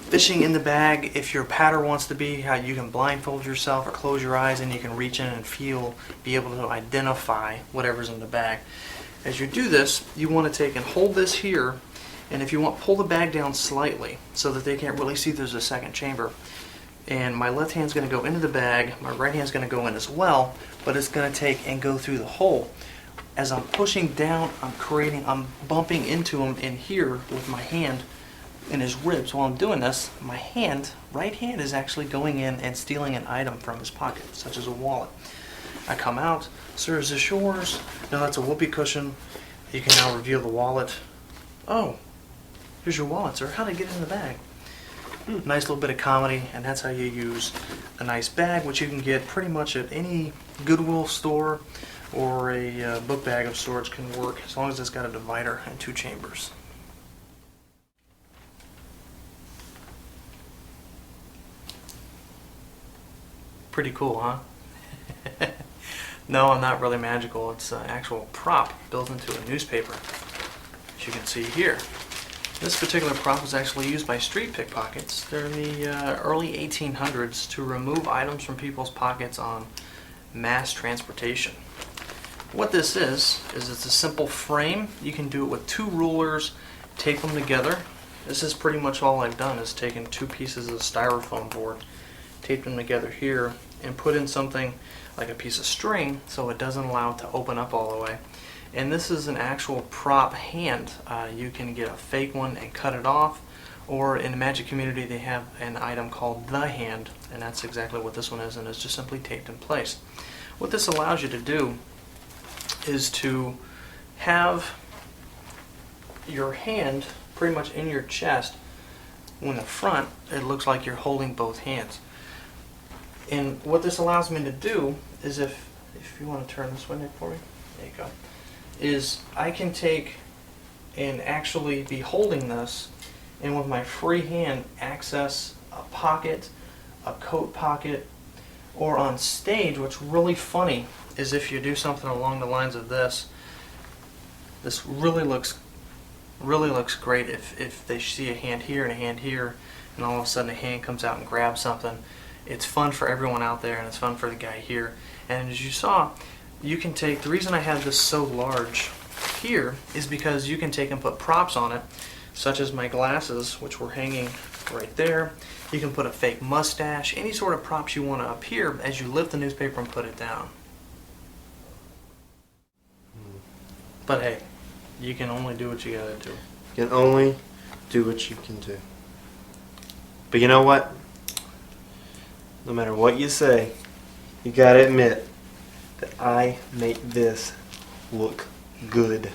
fishing in the bag. If your pattern wants to be how you can blindfold yourself or close your eyes and you can reach in and feel, be able to identify whatever's in the bag. As you do this, you want to take and hold this here, and if you want, pull the bag down slightly so that they can't really see there's a second chamber. And my left hand's going to go into the bag, my right hand's going to go in as well, but it's going to take and go through the hole. As I'm pushing down, I'm bumping into him in here with my hand in his ribs. While I'm doing this, my right hand is actually going in and stealing an item from his pocket, such as a wallet. I come out, sir, is this yours? No, that's a whoopee cushion. You can now reveal the wallet. Oh, here's your wallet, sir. How did it get in the bag? Nice little bit of comedy, and that's how you use a nice bag, which you can get pretty much at any Goodwill store, or a book bag of sorts can work as long as it's got a divider and two chambers. Pretty cool, huh? No, I'm not really magical. It's an actual prop built into a newspaper, as you can see here. This particular prop was actually used by street pickpockets during the early 1800s to remove items from people's pockets on mass transportation. What this is it's a simple frame. You can do it with 2 rulers, tape them together. This is pretty much all I've done, is taken 2 pieces of styrofoam board, taped them together here, and put in something like a piece of string so it doesn't allow it to open up all the way. And this is an actual prop hand. You can get a fake one and cut it off, or in the magic community they have an item called the hand, and that's exactly what this one is, and it's just simply taped in place. What this allows you to do is to have your hand pretty much in your chest. When the front, it looks like you're holding both hands. And what this allows me to do is, if you want to turn this way, Nick, for me, there you go, is I can take and actually be holding this, and with my free hand access a pocket, a coat pocket, or on stage. What's really funny is if you do something along the lines of this. This really looks great if they see a hand here and a hand here, and all of a sudden a hand comes out and grabs something. It's fun for everyone out there, and it's fun for the guy here. And as you saw, you can take, the reason I have this so large here is because you can take and put props on it, such as my glasses, which were hanging right there. You can put a fake mustache, any sort of props you want to appear as you lift the newspaper and put it down. But hey, you can only do what you gotta do. You can only do what you can do. But you know what? No matter what you say, you gotta admit that I make this look good.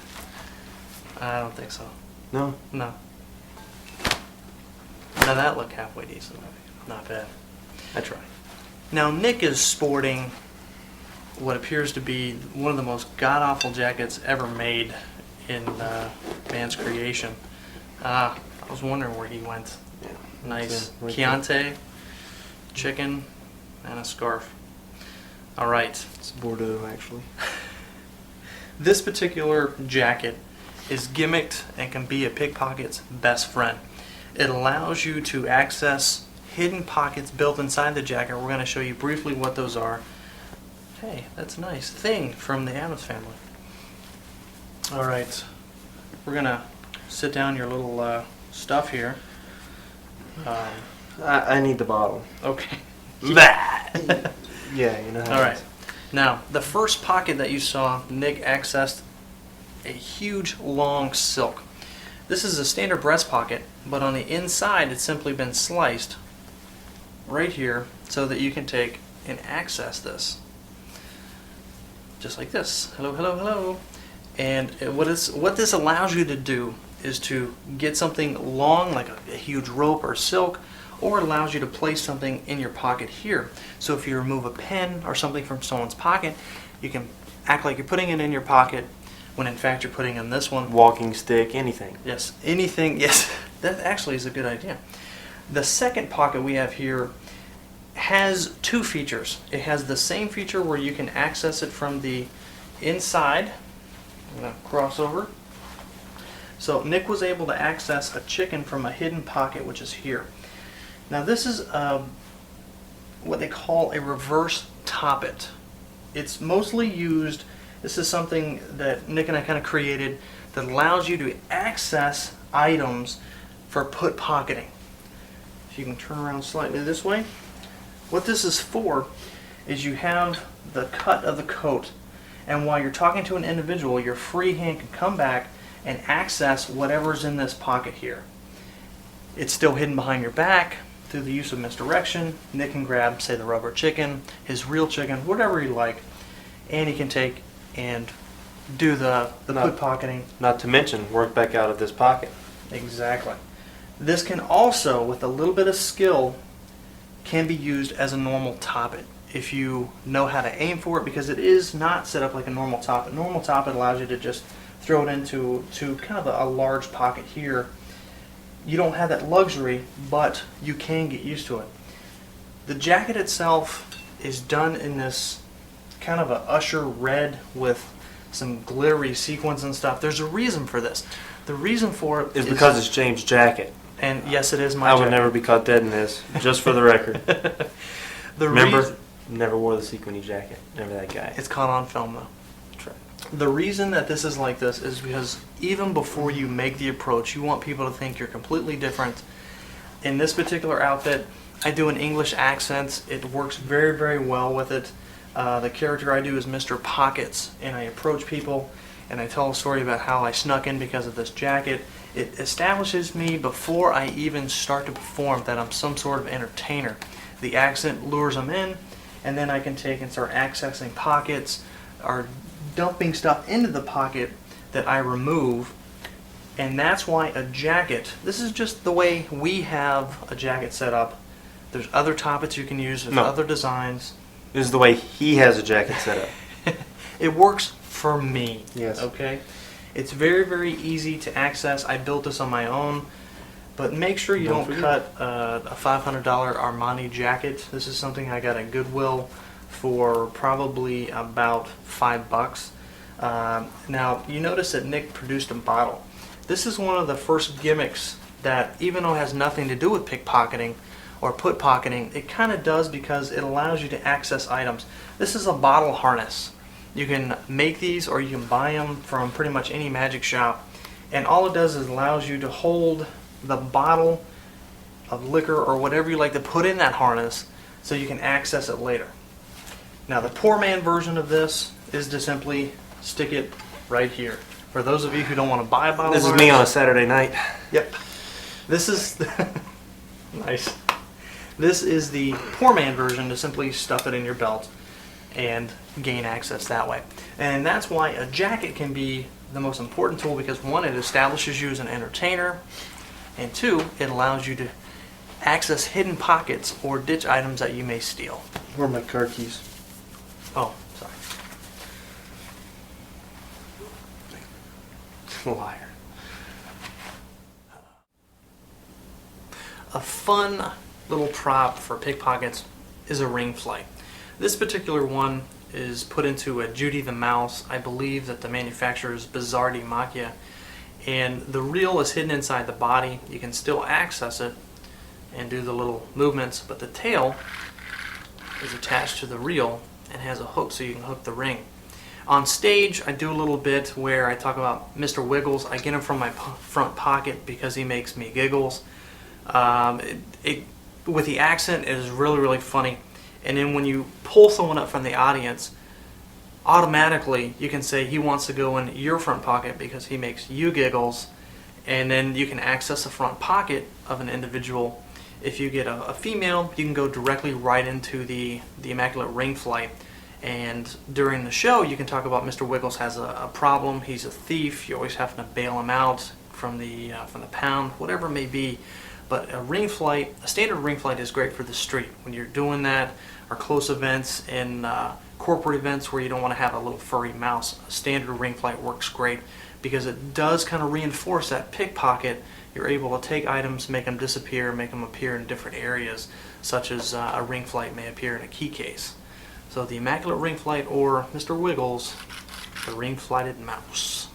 I don't think so. No? No. Now that looked halfway decent. Not bad. I try. Now Nick is sporting what appears to be one of the most god-awful jackets ever made in man's creation. I was wondering where he went. Yeah. Nice Right Chianti, chicken, and a scarf. All right. It's Bordeaux, actually. This particular jacket is gimmicked and can be a pickpocket's best friend. It allows you to access hidden pockets built inside the jacket. We're going to show you briefly what those are. Hey, that's nice. Thing from the Addams Family. All right. We're going to sit down your little stuff here. I need the bottle. Okay. Yeah, you know how All it right. is. Now, the first pocket that you saw, Nick accessed a huge long silk. This is a standard breast pocket, but on the inside it's simply been sliced right here so that you can take and access this. Just like this. Hello, hello, hello. And what this allows you to do is to get something long, like a huge rope or silk, or it allows you to place something in your pocket here. So if you remove a pen or something from someone's pocket, you can act like you're putting it in your pocket when in fact you're putting in this one. Walking stick, anything. Yes, anything. Yes, that actually is a good idea. The second pocket we have here has 2 features. It has the same feature where you can access it from the inside. I'm going to cross over. So Nick was able to access a chicken from a hidden pocket, which is here. Now this is what they call a reverse top-it. It's mostly used, this is something that Nick and I kind of created that allows you to access items for put pocketing. If you can turn around slightly this way. What this is for is you have the cut of the coat, and while you're talking to an individual, your free hand can come back and access whatever's in this pocket here. It's still hidden behind your back. Through the use of misdirection, Nick can grab, say, the rubber chicken, his real chicken, whatever you like, and he can take and do the put pocketing. Not to mention, work back out of this pocket. Exactly. This can also, with a little bit of skill, can be used as a normal top-it if you know how to aim for it, because it is not set up like a normal top-it. Normal top-it allows you to just throw it into kind of a large pocket here. You don't have that luxury, but you can get used to it. The jacket itself is done in this kind of a usher red with some glittery sequins and stuff. There's a reason for this. The reason for it Is because it's James' jacket. and yes, it is my I would jacket. never be caught dead in this, just for the record. Remember? Reason, Never wore the sequiny jacket. Never that guy. it's caught on film though. That's right. The reason that this is like this is because even before you make the approach, you want people to think you're completely different. In this particular outfit, I do an English accent. It works very, very well with it. The character I do is Mr. Pockets, and I approach people and I tell a story about how I snuck in because of this jacket. It establishes me before I even start to perform that I'm some sort of entertainer. The accent lures them in, and then I can take and start accessing pockets or dumping stuff into the pocket that I remove. And that's why a jacket, this is just the way we have a jacket set up. There's other toppets you can use, there's No. other designs. This is the way he has a jacket set up. It works for me. Yes. Okay? It's very, very easy to access. I built this on my own. But make sure you Don't don't forget. cut a $500 Armani jacket. This is something I got at Goodwill for probably about $5. Now, you notice that Nick produced a bottle. This is one of the first gimmicks that, even though it has nothing to do with pickpocketing or put pocketing, it kind of does because it allows you to access items. This is a bottle harness. You can make these or you can buy them from pretty much any magic shop. And all it does is allows you to hold the bottle of liquor or whatever you like to put in that harness so you can access it later. Now the poor man version of this is to simply stick it right here. For those of you who don't want to buy a bottle This is harness, me on a Saturday night. Yep. This is nice. This is the poor man version to simply stuff it in your belt and gain access that way. And that's why a jacket can be the most important tool because one, it establishes you as an entertainer, and two, it allows you to access hidden pockets or ditch items that you may steal. Where are my car keys? Oh, sorry. Liar. A fun little prop for pickpockets is a ring flight. This particular one is put into a Judy the Mouse. I believe that the manufacturer is Bizarre Macchia, and the reel is hidden inside the body. You can still access it and do the little movements, but the tail is attached to the reel and has a hook so you can hook the ring. On stage, I do a little bit where I talk about Mr. Wiggles. I get him from my front pocket because he makes me giggles. With the accent, it is really, really funny. And then when you pull someone up from the audience, automatically you can say he wants to go in your front pocket because he makes you giggles. And then you can access the front pocket of an individual. If you get a female, you can go directly right into the Immaculate Ring Flight. And during the show, you can talk about Mr. Wiggles has a problem. He's a thief. You always have to bail him out from the pound, whatever it may be. But a ring flight, a standard ring flight is great for the street. When you're doing that, or close events and corporate events where you don't want to have a little furry mouse, a standard ring flight works great because it does kind of reinforce that pickpocket. You're able to take items, make them disappear, make them appear in different areas, such as a ring flight may appear in a key case. So the Immaculate Ring Flight, or Mr. Wiggles, the ring flighted mouse.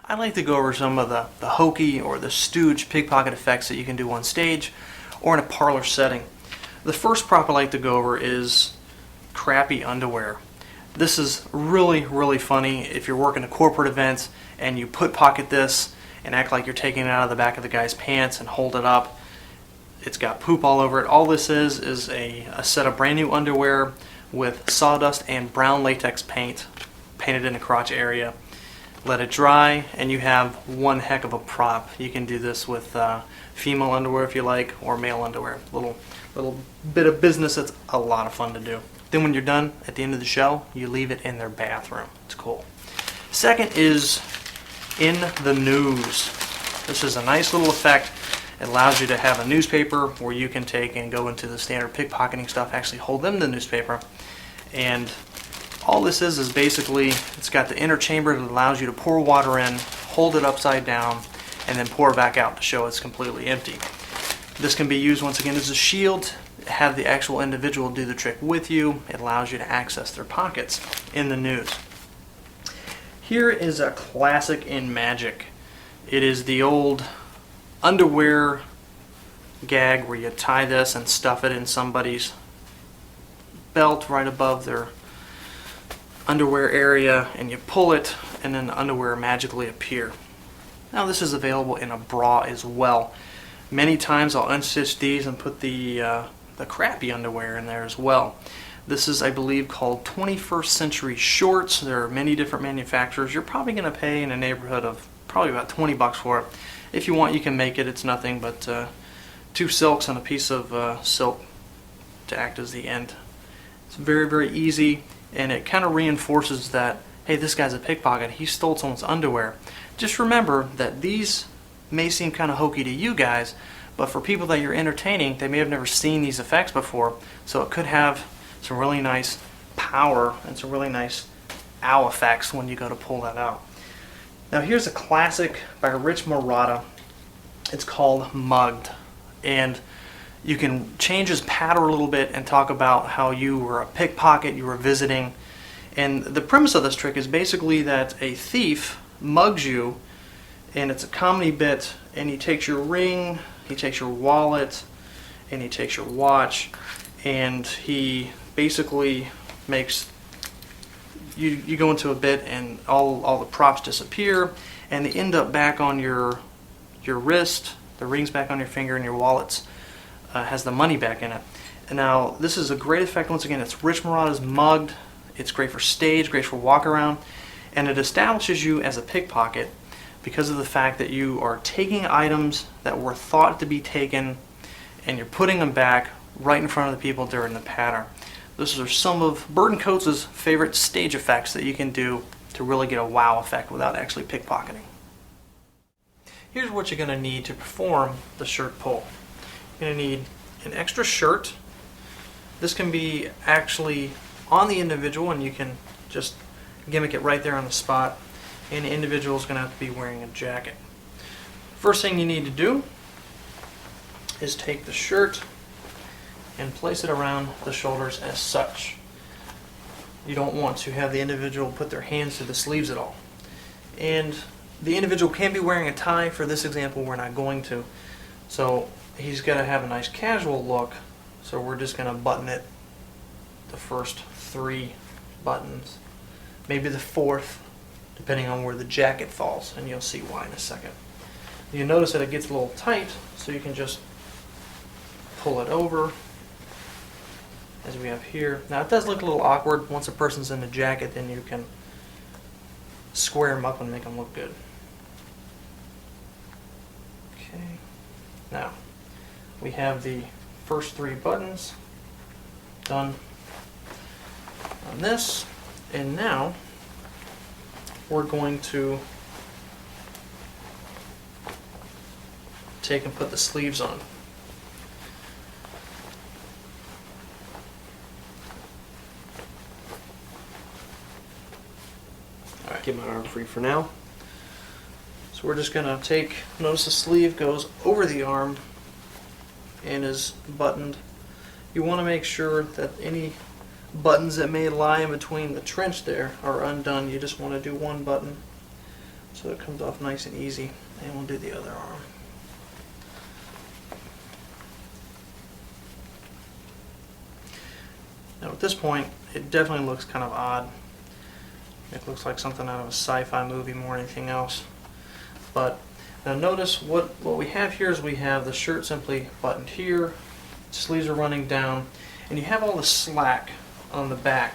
I'd like to go over some of the hokey or the stooge pickpocket effects that you can do on stage or in a parlor setting. The first prop I like to go over is crappy underwear. This is really, really funny if you're working a corporate event and you put pocket this and act like you're taking it out of the back of the guy's pants and hold it up. It's got poop all over it. All this is a set of brand new underwear with sawdust and brown latex paint painted in the crotch area. Let it dry and you have one heck of a prop. You can do this with female underwear if you like, or male underwear. Little bit of business that's a lot of fun to do. Then when you're done at the end of the show, you leave it in their bathroom. It's cool. Second is in the news. This is a nice little effect. It allows you to have a newspaper where you can take and go into the standard pickpocketing stuff, actually hold them the newspaper. And all this is basically, it's got the inner chamber that allows you to pour water in, hold it upside down, and then pour it back out to show it's completely empty. This can be used once again as a shield, have the actual individual do the trick with you. It allows you to access their pockets in the news. Here is a classic in magic. It is the old underwear gag where you tie this and stuff it in somebody's belt right above their underwear area, and you pull it and then the underwear magically appear. Now this is available in a bra as well. Many times I'll unstitch these and put the crappy underwear in there as well. This is, I believe, called 21st Century Shorts. There are many different manufacturers. You're probably going to pay in a neighborhood of probably about 20 bucks for it. If you want, you can make it. It's nothing but 2 silks and a piece of silk to act as the end. It's very, very easy, and it kind of reinforces that, hey, this guy's a pickpocket. He stole someone's underwear. Just remember that these may seem kind of hokey to you guys, but for people that you're entertaining, they may have never seen these effects before, so it could have some really nice power and some really nice ow effects when you go to pull that out. Now here's a classic by Rich Marotta. It's called Mugged, and you can change his patter a little bit and talk about how you were a pickpocket, you were visiting, and the premise of this trick is basically that a thief mugs you, and it's a comedy bit, and he takes your ring, he takes your wallet, and he takes your watch, and he basically makes you go into a bit and all the props disappear, and they end up back on your wrist, the ring's back on your finger, and your wallet's has the money back in it. And now this is a great effect. Once again, it's Rich Marotta's Mugged. It's great for stage, great for walk around, and it establishes you as a pickpocket because of the fact that you are taking items that were thought to be taken and you're putting them back right in front of the people during the patter. Those are some of Burton Coates' favorite stage effects that you can do to really get a wow effect without actually pickpocketing. Here's what you're going to need to perform the shirt pull. You're going to need an extra shirt. This can be actually on the individual, and you can just gimmick it right there on the spot. And the individual is going to have to be wearing a jacket. First thing you need to do is take the shirt and place it around the shoulders as such. You don't want to have the individual put their hands to the sleeves at all. And the individual can be wearing a tie. For this example, we're not going to. So he's got to have a nice casual look. So we're just going to button it, the first 3 buttons, maybe the 4th, depending on where the jacket falls, and you'll see why in a second. You notice that it gets a little tight, so you can just pull it over, as we have here. Now it does look a little awkward. Once a person's in the jacket, then you can square them up and make them look good. Okay. Now, we have the first 3 buttons done on this, and now we're going to take and put the sleeves on. Alright, Get my arm free for now. so we're just going to take, notice the sleeve goes over the arm and is buttoned. You want to make sure that any buttons that may lie in between the trench there are undone. You just want to do one button so it comes off nice and easy, and we'll do the other arm. Now at this point it definitely looks kind of odd. It looks like something out of a sci-fi movie more than anything else. But now notice what we have here is we have the shirt simply buttoned here, sleeves are running down, and you have all the slack on the back.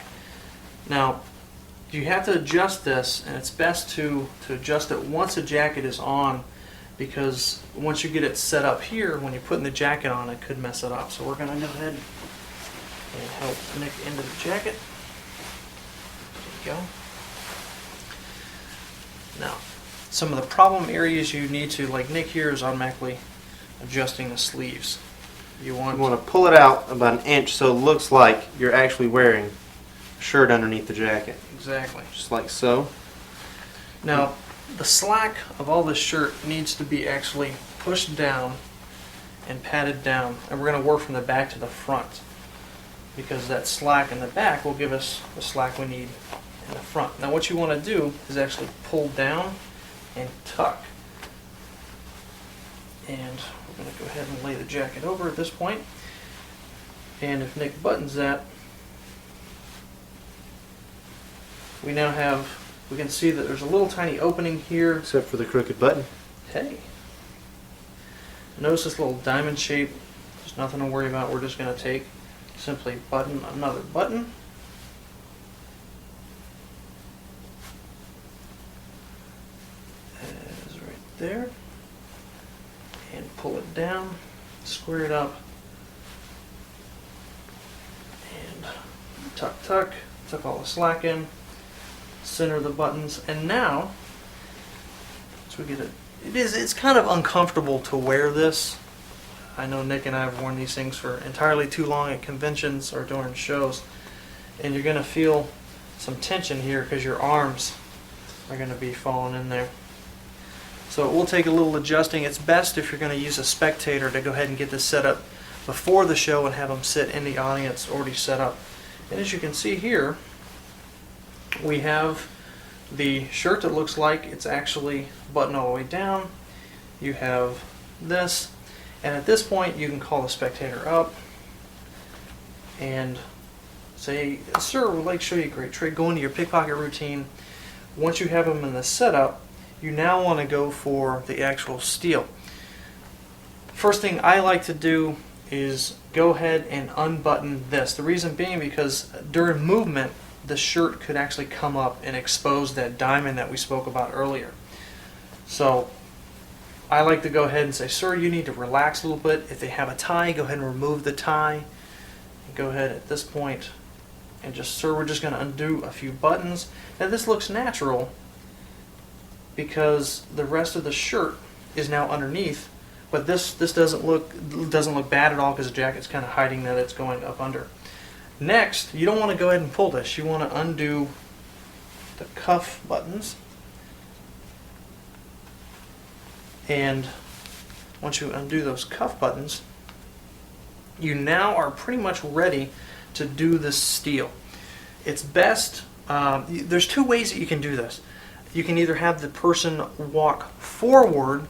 Now you have to adjust this, and it's best to adjust it once the jacket is on, because once you get it set up here, when you're putting the jacket on, it could mess it up. So we're going to go ahead and help Nick into the jacket. There you go. Now, some of the problem areas you need to, like Nick here, is automatically adjusting the sleeves. You want to pull it out about 1 inch so it looks like you're actually wearing a shirt underneath the jacket. Exactly. Just like so. Now, the slack of all this shirt needs to be actually pushed down and patted down. And we're going to work from the back to the front, because that slack in the back will give us the slack we need in the front. Now what you want to do is actually pull down and tuck. And we're going to go ahead and lay the jacket over at this point. And if Nick buttons that, we now have, we can see that there's a little tiny opening here. Except for the crooked button. Hey. Notice this little diamond shape. There's nothing to worry about. We're just going to take, simply button another button. That is right there. And pull it down, square it up, and tuck, tuck, tuck all the slack in, center the buttons, and now, so we get it, it's kind of uncomfortable to wear this. I know Nick and I have worn these things for entirely too long at conventions or during shows, and you're going to feel some tension here because your arms are going to be falling in there. So it will take a little adjusting. It's best if you're going to use a spectator to go ahead and get this set up before the show and have them sit in the audience already set up. And as you can see here, we have the shirt that looks like it's actually buttoned all the way down. You have this, and at this point you can call the spectator up and say, "Sir, we'd like to show you a great trick." Go into your pickpocket routine. Once you have them in the setup, you now want to go for the actual steal. First thing I like to do is go ahead and unbutton this. The reason being because during movement, the shirt could actually come up and expose that diamond that we spoke about earlier. So I like to go ahead and say, "Sir, you need to relax a little bit." If they have a tie, go ahead and remove the tie. And go ahead at this point and just, "Sir, we're just going to undo a few buttons." Now this looks natural because the rest of the shirt is now underneath, but this doesn't look bad at all because the jacket's kind of hiding that it's going up under. Next, you don't want to go ahead and pull this. You want to undo the cuff buttons, and once you undo those cuff buttons, you now are pretty much ready to do this steal. It's best, there's two ways that you can do this. You can either have the person walk forward,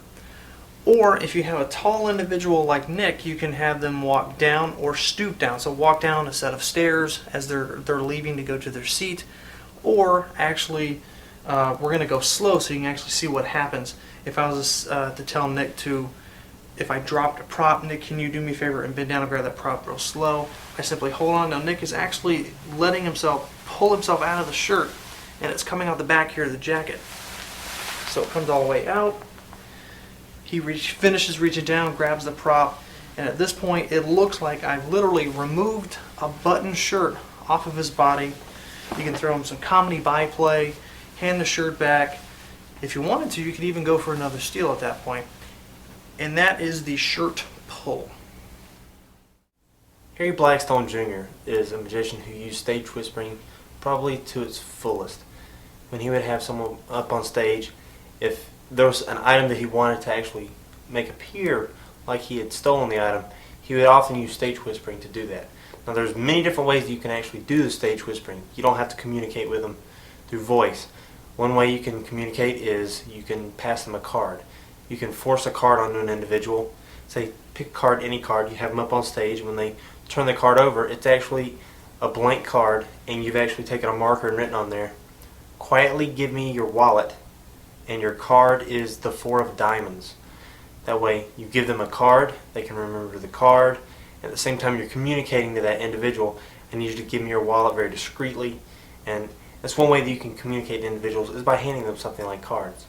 or if you have a tall individual like Nick, you can have them walk down or stoop down. So walk down a set of stairs as they're leaving to go to their seat, or actually we're going to go slow so you can actually see what happens. If I was to tell Nick to, if I dropped a prop, "Nick, can you do me a favor and bend down and grab that prop real slow?" I simply hold on. Now Nick is actually letting himself pull himself out of the shirt, and it's coming out the back here of the jacket. So it comes all the way out. He finishes reaching down, grabs the prop, and at this point it looks like I've literally removed a button shirt off of his body. You can throw him some comedy byplay, hand the shirt back. If you wanted to, you could even go for another steal at that point. And that is the shirt pull. Harry Blackstone Jr. is a magician who used stage whispering probably to its fullest. When he would have someone up on stage, if there was an item that he wanted to actually make appear like he had stolen the item, he would often use stage whispering to do that. Now there's many different ways that you can actually do the stage whispering. You don't have to communicate with them through voice. One way you can communicate is you can pass them a card. You can force a card onto an individual. Say, pick a card, any card, you have them up on stage. When they turn the card over, it's actually a blank card, and you've actually taken a marker and written on there, "Quietly give me your wallet," and your card is the 4 of diamonds. That way you give them a card, they can remember the card. At the same time you're communicating to that individual, "I need you to give me your wallet," very discreetly. And that's one way that you can communicate to individuals, is by handing them something like cards.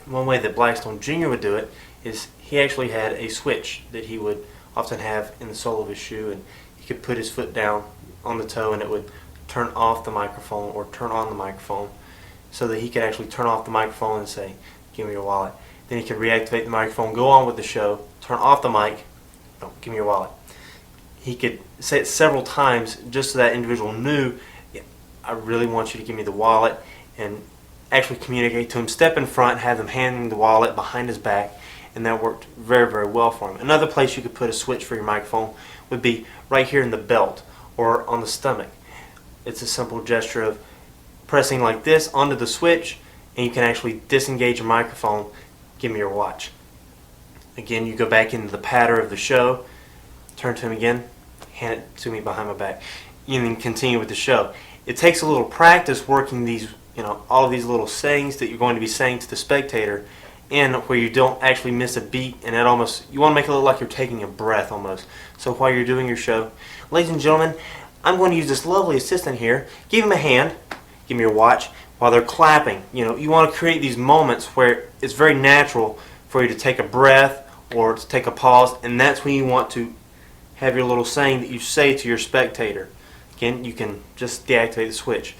One way that Blackstone Jr. would do it is he actually had a switch that he would often have in the sole of his shoe, and he could put his foot down on the toe and it would turn off the microphone or turn on the microphone, so that he could actually turn off the microphone and say, "Give me your wallet." Then he could reactivate the microphone, go on with the show, turn off the mic, "No, give me your wallet." He could say it several times just so that individual knew, "Yeah, I really want you to give me the wallet," and actually communicate to him, step in front, have them handing the wallet behind his back, and and that worked very, very well for him. Another place you could put a switch for your microphone would be right here in the belt or on the stomach. It's a simple gesture of pressing like this onto the switch, and you can actually disengage your microphone. Give me your watch. Again, you go back into the patter of the show, turn to him again, hand it to me behind my back, and then continue with the show. It takes a little practice working these, all of these little sayings that you're going to be saying to the spectator, in where you don't actually miss a beat, and you want to make it look like you're taking a breath almost. So while you're doing your show, ladies and gentlemen, I'm going to use this lovely assistant here. Give him a hand, give me your watch, while they're clapping. You want to create these moments where it's very natural for you to take a breath or to take a pause, and that's when you want to have your little saying that you say to your spectator. Again, you can just deactivate the switch.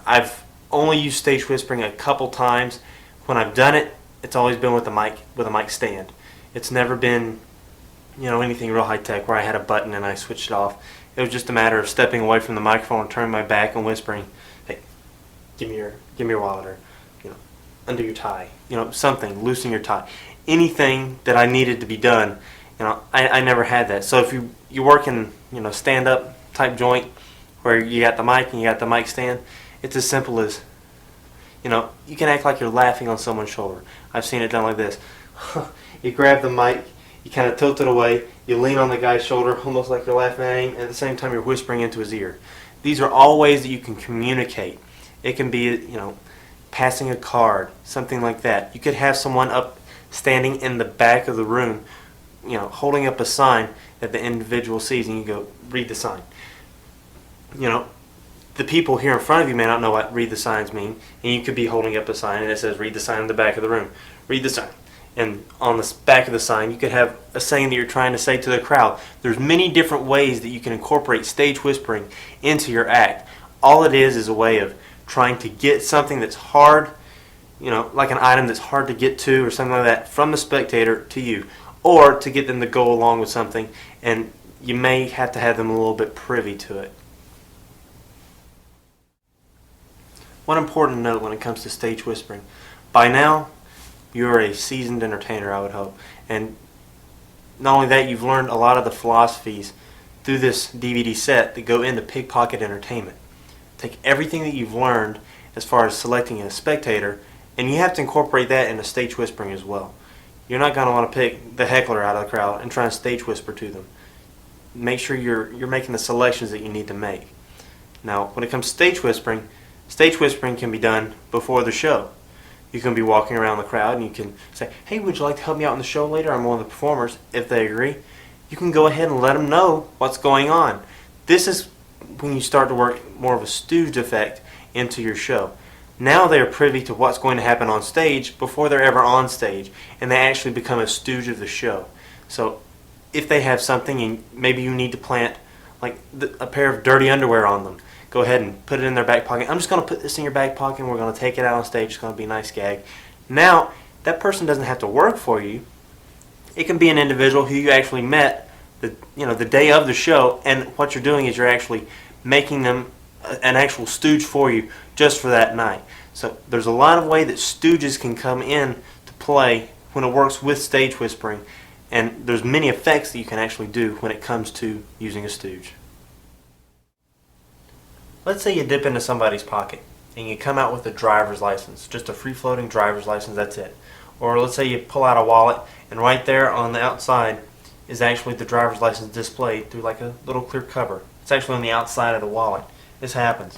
I've only used stage whispering a couple times. When I've done it, it's always been with a mic stand. It's never been, anything real high tech where I had a button and I switched it off. It was just a matter of stepping away from the microphone and turning my back and whispering, "Hey, give me your wallet," or undo your tie, something, loosen your tie. Anything that I needed to be done, I never had that. So if you work in stand up type joint where you got the mic and you got the mic stand, it's as simple as you can act like you're laughing on someone's shoulder. I've seen it done like this. You grab the mic, you kind of tilt it away, you lean on the guy's shoulder almost like you're laughing at him, and at the same time you're whispering into his ear. These are all ways that you can communicate. It can be, passing a card, something like that. You could have someone up standing in the back of the room, holding up a sign that the individual sees, and you go, "Read the sign." The people here in front of you may not know what read the signs mean, and you could be holding up a sign and it says "Read the sign" in the back of the room. Read the sign. And on the back of the sign, you could have a saying that you're trying to say to the crowd. There's many different ways that you can incorporate stage whispering into your act. All it is a way of trying to get something that's hard, like an item that's hard to get to or something like that, from the spectator to you, or to get them to go along with something, and you may have to have them a little bit privy to it. One important note when it comes to stage whispering. By now, you're a seasoned entertainer, I would hope. And not only that, you've learned a lot of the philosophies through this DVD set that go into pickpocket entertainment. Take everything that you've learned as far as selecting a spectator, and you have to incorporate that into stage whispering as well. You're not going to want to pick the heckler out of the crowd and try and stage whisper to them. Make sure you're making the selections that you need to make. Now, when it comes to stage whispering can be done before the show. You can be walking around the crowd and you can say, "Hey, would you like to help me out in the show later? I'm one of the performers." If they agree, you can go ahead and let them know what's going on. This is when you start to work more of a stooge effect into your show. Now they're privy to what's going to happen on stage before they're ever on stage, and they actually become a stooge of the show. So if they have something and maybe you need to plant like a pair of dirty underwear on them, go ahead and put it in their back pocket. "I'm just going to put this in your back pocket and we're going to take it out on stage. It's going to be a nice gag." Now, that person doesn't have to work for you. It can be an individual who you actually met the day of the show, and what you're doing is you're actually making them an actual stooge for you just for that night. So there's a lot of way that stooges can come in to play when it works with stage whispering, and there's many effects that you can actually do when it comes to using a stooge. Let's say you dip into somebody's pocket and you come out with a driver's license, just a free-floating driver's license, that's it. Or let's say you pull out a wallet and right there on the outside is actually the driver's license displayed through like a little clear cover. It's actually on the outside of the wallet. This happens.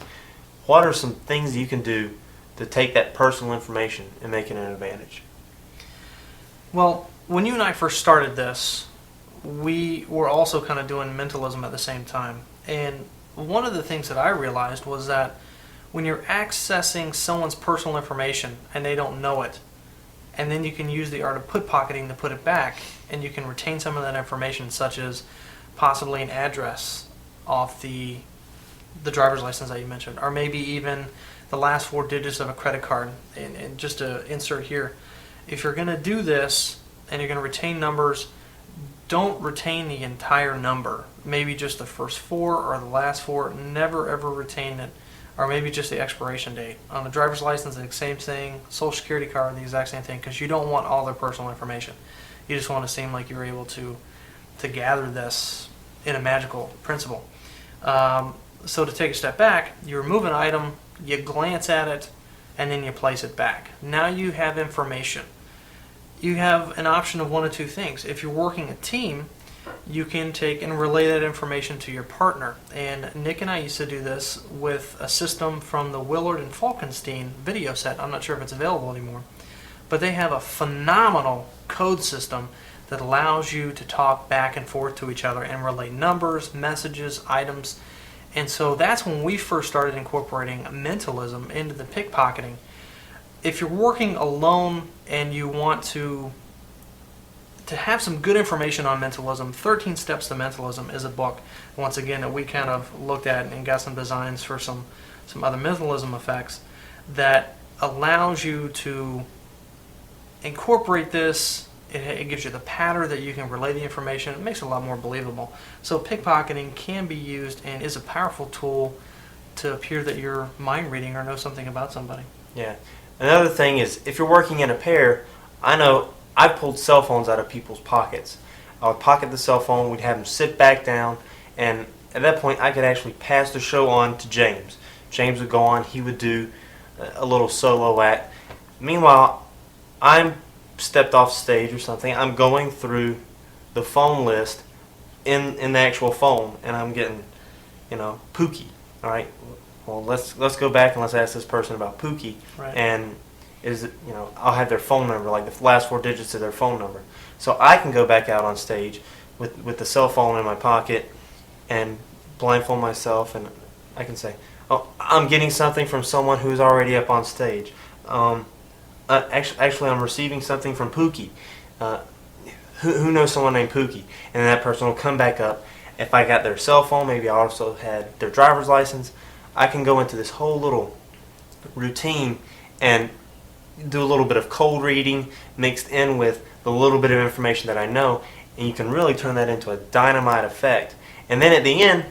What are some things you can do to take that personal information and make it an advantage? Well, when you and I first started this, we were also kind of doing mentalism at the same time. And one of the things that I realized was that when you're accessing someone's personal information and they don't know it, and then you can use the art of picpocketing to put it back, and you can retain some of that information, such as possibly an address off the driver's license that you mentioned, or maybe even the last 4 digits of a credit card. And just to insert here, if you're going to do this and you're going to retain numbers, don't retain the entire number. Maybe just the first 4 or the last 4. Never ever retain it or maybe just the expiration date. On the driver's license, the same thing. Social security card, the exact same thing, because you don't want all their personal information. You just want to seem like you're able to gather this in a magical principle. So to take a step back, you remove an item, you glance at it, and then you place it back. Now you have information. You have an option of one of two things. If you're working a team, you can take and relay that information to your partner. And Nick and I used to do this with a system from the Willard and Falkenstein video set. I'm not sure if it's available anymore. But they have a phenomenal code system that allows you to talk back and forth to each other and relay numbers, messages, items. And so that's when we first started incorporating mentalism into the pickpocketing. If you're working alone and you want to have some good information on mentalism, 13 Steps to Mentalism is a book, once again, that we kind of looked at and got some designs for some other mentalism effects that allows you to incorporate this. It gives you the pattern that you can relay the information. It makes it a lot more believable. So pickpocketing can be used and is a powerful tool to appear that you're mind reading or know something about somebody. Yeah. Another thing is, if you're working in a pair, I know I've pulled cell phones out of people's pockets. I would pocket the cell phone, we'd have them sit back down, and at that point I could actually pass the show on to James. James would go on, he would do a little solo act. Meanwhile, I'm stepped off stage or something, I'm going through the phone list in the actual phone, and I'm getting, Pookie. All right, well, let's go back and let's ask this person about Pookie. Right. And I'll have their phone number, like the last 4 digits of their phone number, so I can go back out on stage with the cell phone in my pocket and blindfold myself, and I can say, "Oh, I'm getting something from someone who's already up on stage." Actually, I'm receiving something from Pookie. Who knows someone named Pookie? And then that person will come back up. If I got their cell phone, maybe I also had their driver's license, I can go into this whole little routine and do a little bit of cold reading mixed in with the little bit of information that I know, and you can really turn that into a dynamite effect. And then at the end,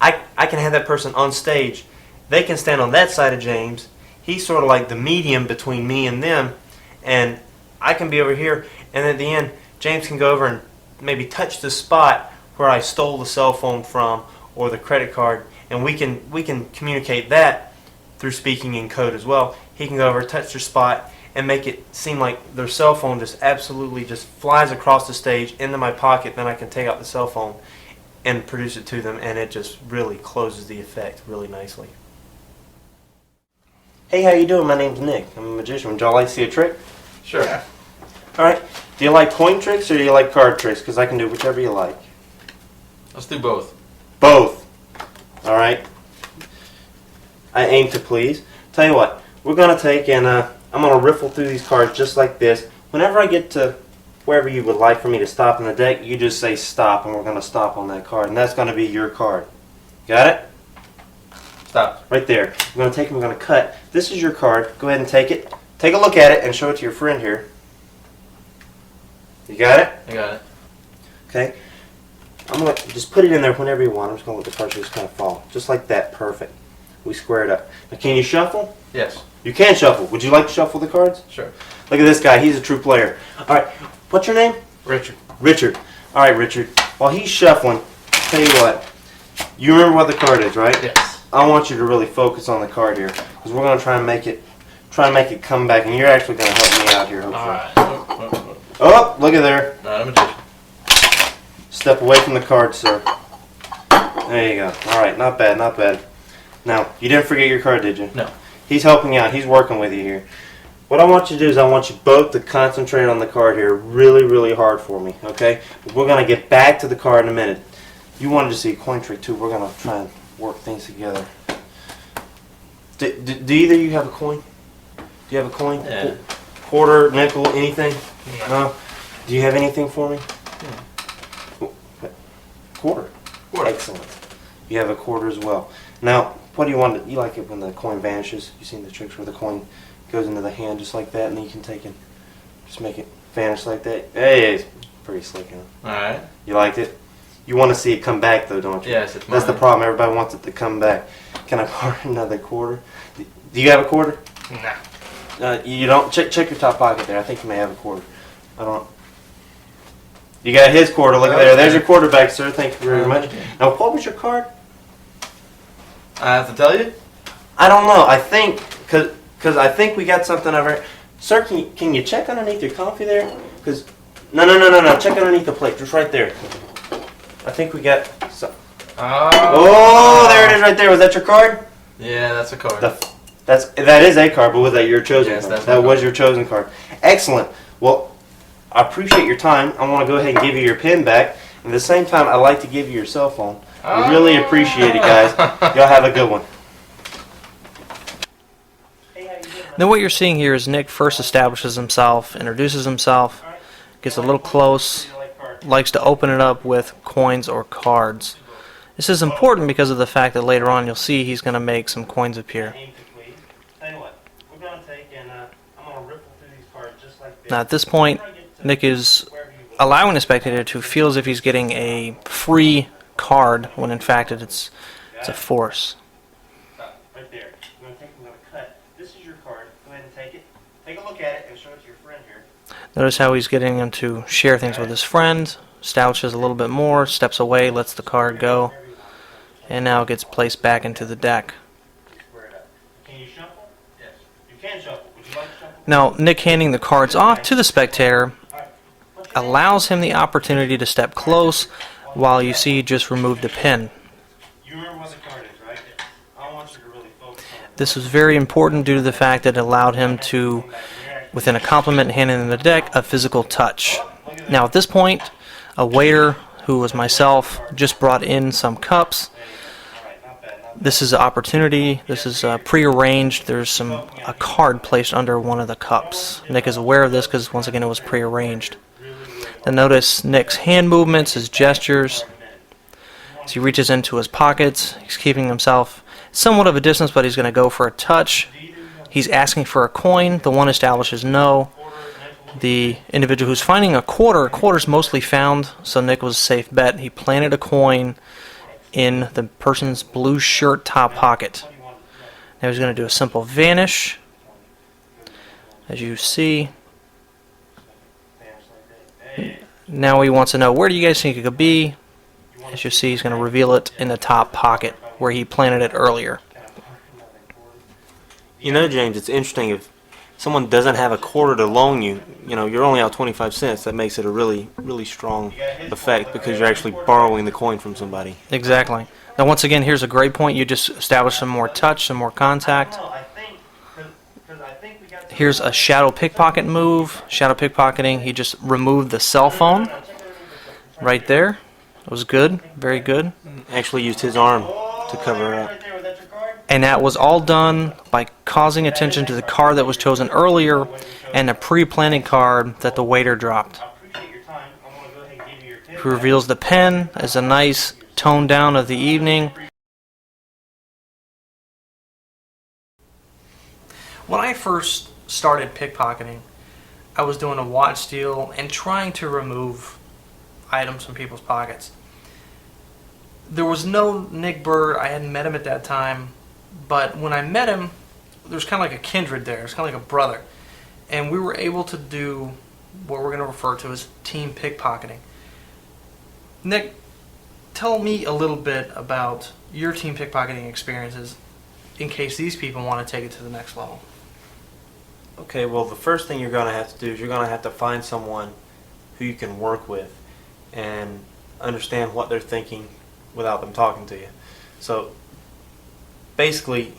I can have that person on stage. They can stand on that side of James. He's sort of like the medium between me and them, and I can be over here, and at the end, James can go over and maybe touch the spot where I stole the cell phone from or the credit card, and we can communicate that through speaking in code as well. He can go over, touch their spot, and make it seem like their cell phone just absolutely just flies across the stage into my pocket. Then I can take out the cell phone and produce it to them, and it just really closes the effect really nicely. Hey, how you doing? My name's Nick. I'm a magician. Would y'all like to see a trick? Sure. All right. Do you like coin tricks or do you like card tricks? Because I can do whichever you like. Let's do both. Both. All right. I aim to please. Tell you what. We're going to take and I'm going to riffle through these cards just like this. Whenever I get to wherever you would like for me to stop in the deck, you just say stop, and we're going to stop on that card. And that's going to be your card. Got it? Stop. Right there. I'm going to take and we're going to cut. This is your card. Go ahead and take it. Take a look at it and show it to your friend here. You got it? I got it. Okay. I'm going to just put it in there whenever you want. I'm just going to let the cards just kind of fall. Just like that. Perfect. We square it up. Now, can you shuffle? Yes. You can shuffle. Would you like to shuffle the cards? Sure. Look at this guy. He's a true player. All right. What's your name? Richard. Richard. All right, Richard. While he's shuffling, tell you what. You remember what the card is, right? Yes. I want you to really focus on the card here, because we're going to try and make it come back, and you're actually going to help me out here, hopefully. All right. Oh, look at there. Not a magician. Step away from the card, sir. There you go. All right, not bad, not bad. Now, you didn't forget your card, did you? No. He's helping you out. He's working with you here. What I want you to do is I want you both to concentrate on the card here really, really hard for me, okay? We're going to get back to the card in a minute. You wanted to see a coin trick, too. We're going to try and work things together. Do either of you have a coin? Do you have a coin? Yeah. Quarter, nickel, anything? Yeah. No? Do you have anything for me? Quarter. Excellent. You have a quarter as well. Now, what do you want? You like it when the coin vanishes? You seen the tricks where the coin goes into the hand just like that, and then you can take it, just make it vanish like that. Hey, it's pretty slick, huh? All right. You liked it? You want to see it come back, though, don't you? Yes, it's That's the mine. problem. Everybody wants it to come back. Can I borrow another quarter? Do you have a quarter? Nah. You don't. Check your top pocket there. I think you may have a quarter. I don't. You got his quarter. Look at there. There's your quarterback, sir. Thank you very much. Now, what was your card? I have to tell you? I don't know. I think because I think we got something over here. Sir, can you check underneath your coffee there? Because no. Check underneath the plate, just right there. I think we got some. Oh, there it is, right there. Was that your card? Yeah, that's a card. That is a card, but was that your chosen Yes, card? that's my That was card. your chosen card. Excellent. Well, I appreciate your time. I want to go ahead and give you your pen back. At the same time, I'd like to give you your cell phone. I really appreciate it, guys. Y'all have a good one. Then what you're seeing here is Nick first establishes himself, introduces himself, gets a little close, likes to open it up with coins or cards. This is important because of the fact that later on you'll see he's going to make some coins appear. Tell you what, we're going to take and I'm going to ripple through these cards just like this. Now at this point, Nick is allowing the spectator to feel as if he's getting a free card when in fact it's a force. Stop, right there. I'm going to cut. This is your card. Go ahead and take it. Take a look at it and show it to your friend here. Notice how he's getting him to share things with his friend, establishes a little bit more, steps away, lets the card go, and now it gets placed back into the deck. Square it up. Can you shuffle? Yes. You can shuffle. Would you like to shuffle? Now, Nick handing the cards off to the spectator allows him the opportunity to step close while you see just remove the pin. You remember what the card is, right? Yes. I want you to really focus on it. This was very important due to the fact that it allowed him to, within a compliment handing in the deck, a physical touch. Now at this point, a waiter, who was myself, just brought in some cups. This is an opportunity. This is pre-arranged. There's a card placed under one of the cups. Nick is aware of this because once again it was pre-arranged. Then notice Nick's hand movements, his gestures. As he reaches into his pockets, he's keeping himself somewhat of a distance, but he's going to go for a touch. He's asking for a coin. The one establishes no. The individual who's finding a quarter's mostly found, so Nick was a safe bet. He planted a coin in the person's blue shirt top pocket. Now he's going to do a simple vanish. As you see, now he wants to know, where do you guys think it could be? As you see, he's going to reveal it in the top pocket where he planted it earlier. You know, James, it's interesting if someone doesn't have a quarter to loan you, you're only out 25 cents. That makes it a really, really strong effect because you're actually borrowing the coin from somebody. Exactly. Now, once again, here's a great point. You just established some more touch, some more contact. Here's a shadow pickpocket move. Shadow pickpocketing, he just removed the cell phone right there. It was good, very good. Actually used his arm to cover it up. And that was all done by causing attention to the card that was chosen earlier and a pre-planning card that the waiter dropped. He reveals the pen as a nice tone down of the evening. When I first started pickpocketing, I was doing a watch steal and trying to remove items from people's pockets. There was no Nick Bird. I hadn't met him at that time. But when I met him, there was kind of like a kindred there. It was kind of like a brother. And we were able to do what we're going to refer to as team pickpocketing. Nick, tell me a little bit about your team pickpocketing experiences in case these people want to take it to the next level. Okay, well, the first thing you're going to have to do is you're going to have to find someone who you can work with and understand what they're thinking without them talking to you. So basically,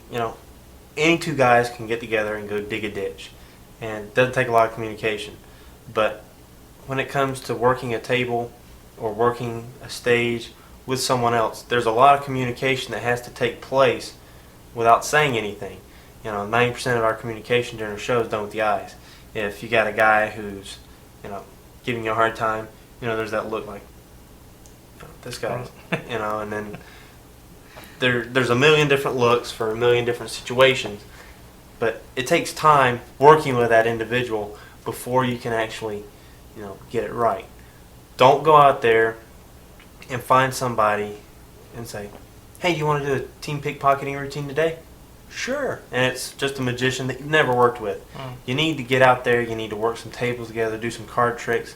any two guys can get together and go dig a ditch. And it doesn't take a lot of communication. But when it comes to working a table or working a stage with someone else, there's a lot of communication that has to take place without saying anything. 90% of our communication during a show is done with the eyes. If you got a guy who's, giving you a hard time, there's that look like, this guy's, and then there's a million different looks for a million different situations. But it takes time working with that individual before you can actually, get it right. Don't go out there and find somebody and say, hey, you want to do a team pickpocketing routine today? Sure. And it's just a magician that you've never worked with. You need to get out there. You need to work some tables together, do some card tricks.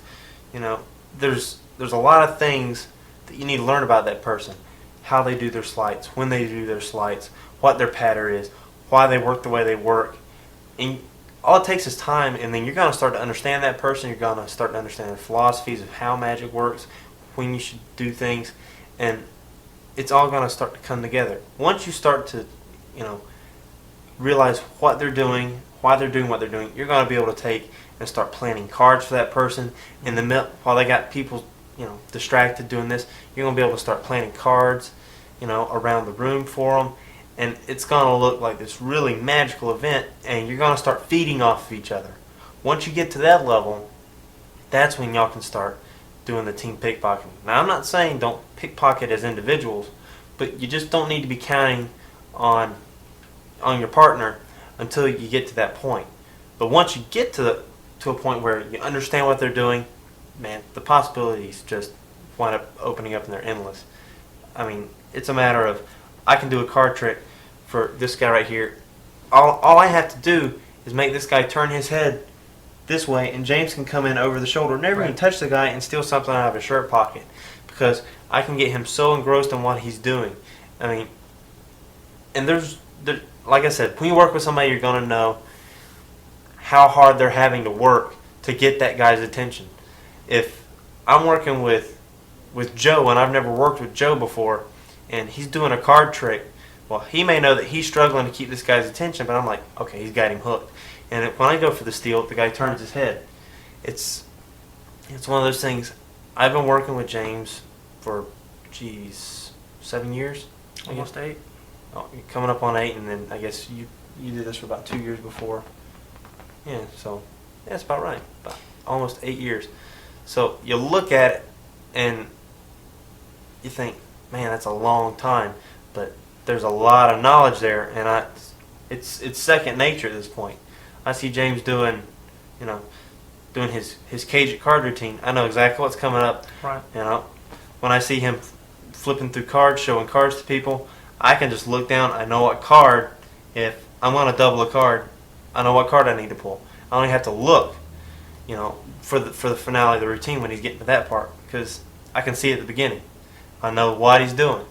You know, there's a lot of things that you need to learn about that person. How they do their sleights, when they do their sleights, what their pattern is, why they work the way they work. And all it takes is time, and then you're going to start to understand that person. You're going to start to understand their philosophies of how magic works, when you should do things, and it's all going to start to come together. Once you start to, realize what they're doing, why they're doing what they're doing, you're going to be able to take and start planning cards for that person. In the while they got people, distracted doing this, you're going to be able to start planning cards, around the room for them. And it's going to look like this really magical event, and you're going to start feeding off of each other. Once you get to that level, that's when y'all can start doing the team pickpocketing. Now, I'm not saying don't pickpocket as individuals, but you just don't need to be counting on your partner until you get to that point. But once you get to a point where you understand what they're doing, man, the possibilities just wind up opening up and they're endless. I mean, it's a matter of, I can do a card trick for this guy right here. All I have to do is make this guy turn his head this way, and James can come in over the shoulder, never even touch the guy, and steal something out of his shirt pocket, because I can get him so engrossed in what he's doing. I mean, and there's like I said, when you work with somebody, you're going to know how hard they're having to work to get that guy's attention. If I'm working with Joe, and I've never worked with Joe before, and he's doing a card trick, well, he may know that he's struggling to keep this guy's attention, but I'm like, okay, he's got him hooked. And when I go for the steal, the guy turns his head. It's one of those things. I've been working with James for, 7 years? Almost 8. Oh, you're coming up on 8, and then I guess you did this for about 2 years before. Yeah, so that's about right. About almost 8 years. So you look at it, and you think, man, that's a long time. But there's a lot of knowledge there, and it's second nature at this point. I see James doing his cage card routine. I know exactly what's coming up. Right. When I see him flipping through cards, showing cards to people, I can just look down. I know what card. If I'm going to double a card, I know what card I need to pull. I only have to look, for the finale of the routine when he's getting to that part, because I can see at the beginning. I know what he's doing,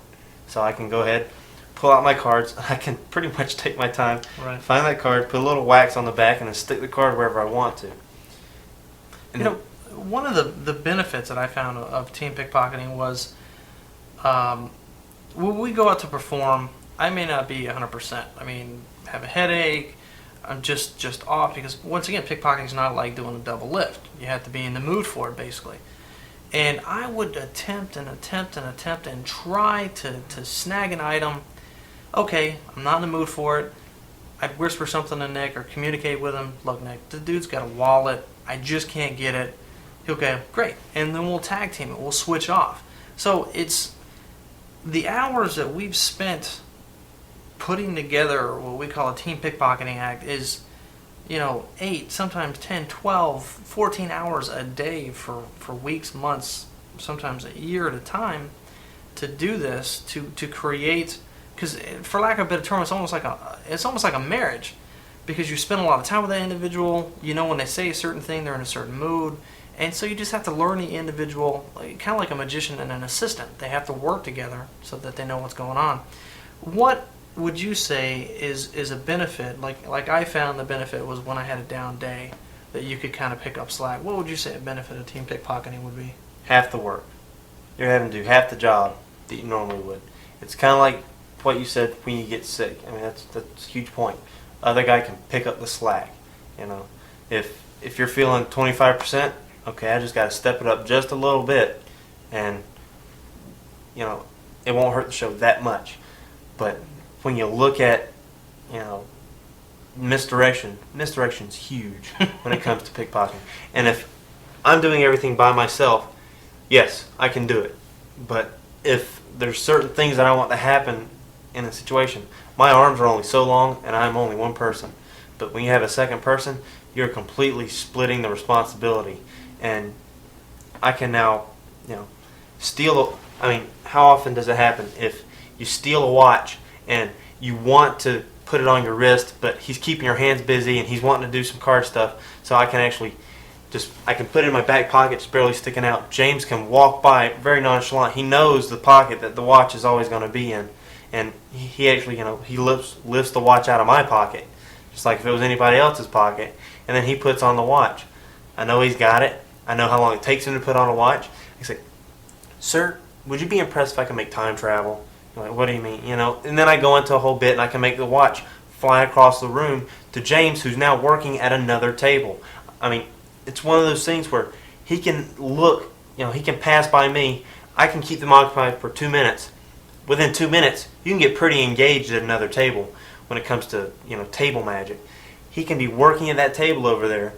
so I can go ahead, pull out my cards. I can pretty much take my time, find that card, put a little wax on the back, and then stick the card wherever I want to. And one of the benefits that I found of team pickpocketing was, when we go out to perform, I may not be 100%. I mean, have a headache. I'm just off, because once again, pickpocketing is not like doing a double lift. You have to be in the mood for it, basically. And I would attempt and try to snag an item. Okay, I'm not in the mood for it. I'd whisper something to Nick or communicate with him. Look, Nick, the dude's got a wallet. I just can't get it. He'll go, great. And then we'll tag team it. We'll switch off. So it's the hours that we've spent putting together what we call a team pickpocketing act is, 8, sometimes 10, 12, 14 hours a day for weeks, months, sometimes a year at a time to do this, to create, because for lack of a better term, it's almost like a marriage, because you spend a lot of time with that individual. When they say a certain thing, they're in a certain mood, and so you just have to learn the individual, kind of like a magician and an assistant. They have to work together so that they know what's going on. What would you say is a benefit? Like I found the benefit was when I had a down day, that you could kind of pick up slack. What would you say a benefit of team pickpocketing would be? Half the work. You're having to do half the job that you normally would. It's kind of like what you said when you get sick. I mean, that's a huge point. Other guy can pick up the slack. If you're feeling 25%, okay, I just got to step it up just a little bit, and it won't hurt the show that much. But when you look at misdirection's huge when it comes to pickpocketing. And if I'm doing everything by myself, yes, I can do it. But if there's certain things that I want to happen in a situation, my arms are only so long, and I'm only one person. But when you have a second person, you're completely splitting the responsibility. And I can now, steal I mean, how often does it happen if you steal a watch and you want to put it on your wrist, but he's keeping your hands busy and he's wanting to do some card stuff, so I can actually I can put it in my back pocket, just barely sticking out. James can walk by very nonchalant. He knows the pocket that the watch is always going to be in, and he actually, he lifts the watch out of my pocket, just like if it was anybody else's pocket, and then he puts on the watch. I know he's got it. I know how long it takes him to put on a watch. I say, "Sir, would you be impressed if I can make time travel?" I'm like, "What do you mean?" And then I go into a whole bit, and I can make the watch fly across the room to James, who's now working at another table. I mean, it's one of those things where he can look, he can pass by me. I can keep them occupied for 2 minutes. Within 2 minutes, you can get pretty engaged at another table when it comes to, table magic. He can be working at that table over there,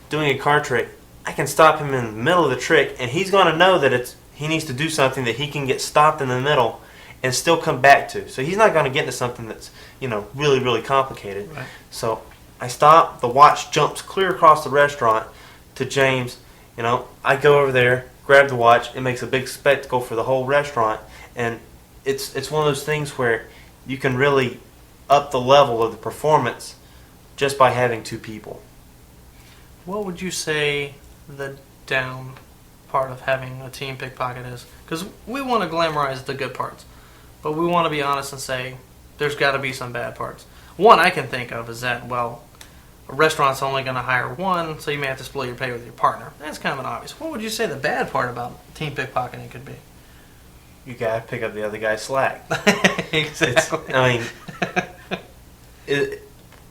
doing a card trick. I can stop him in the middle of the trick, and he's going to know that he needs to do something that he can get stopped in the middle and still come back to. So he's not going to get into something that's, really, really complicated. Right. So I stop, the watch jumps clear across the restaurant to James. I go over there, grab the watch. It makes a big spectacle for the whole restaurant, and it's one of those things where you can really up the level of the performance just by having two people. What would you say the down part of having a team pickpocket is? Because we want to glamorize the good parts, but we want to be honest and say there's got to be some bad parts. One I can think of is that, well, a restaurant's only going to hire one, so you may have to split your pay with your partner. That's kind of an obvious. What would you say the bad part about team pickpocketing could be? You gotta pick up the other guy's slack. Exactly.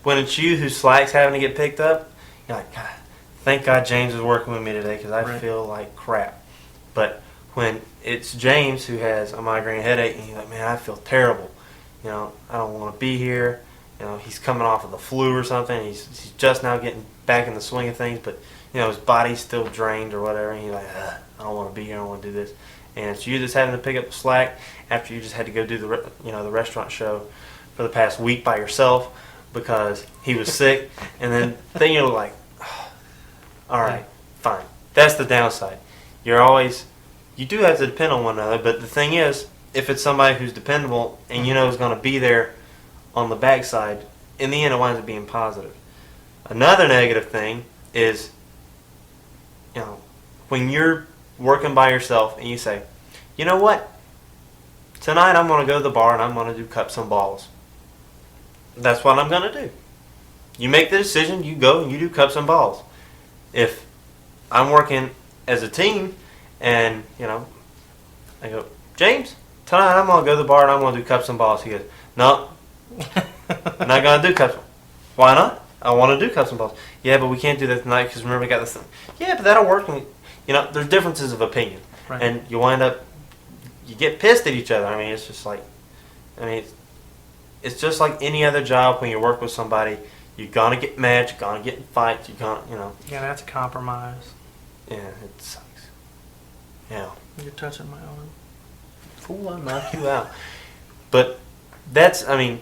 When it's you whose slack's having to get picked up, you're like, God, thank God James is working with me today because I feel like crap. But when it's James who has a migraine headache and he's like, man, I feel terrible. I don't want to be here. He's coming off of the flu or something. He's just now getting back in the swing of things, but his body's still drained or whatever. And he's like, I don't want to be here. I don't want to do this. And it's you that's having to pick up the slack after you just had to go do the restaurant show for the past week by yourself because he was sick. And then you're like, oh, all right, fine. That's the downside. You do have to depend on one another. But the thing is, if it's somebody who's dependable and is going to be there on the backside, in the end it winds up being positive. Another negative thing is, when you're working by yourself and you say, you know what, tonight I'm going to go to the bar and I'm going to do cups and balls. That's what I'm going to do. You make the decision, you go and you do cups and balls. If I'm working as a team and, I go, James, tonight I'm going to go to the bar and I'm going to do cups and balls. He goes, no, I'm not going to do cups. Why not? I want to do cups and balls. Yeah, but we can't do that tonight because remember we got this thing. Yeah, but that'll work. There's differences of opinion. Right. And you wind up, you get pissed at each other. It's just like, it's just like any other job when you work with somebody. You're going to get mad, you're going to get in fights, you're going to, You're going to have to compromise. Yeah, it sucks. Yeah. You're touching my arm. Fool, I'll knock you out. But that's definitely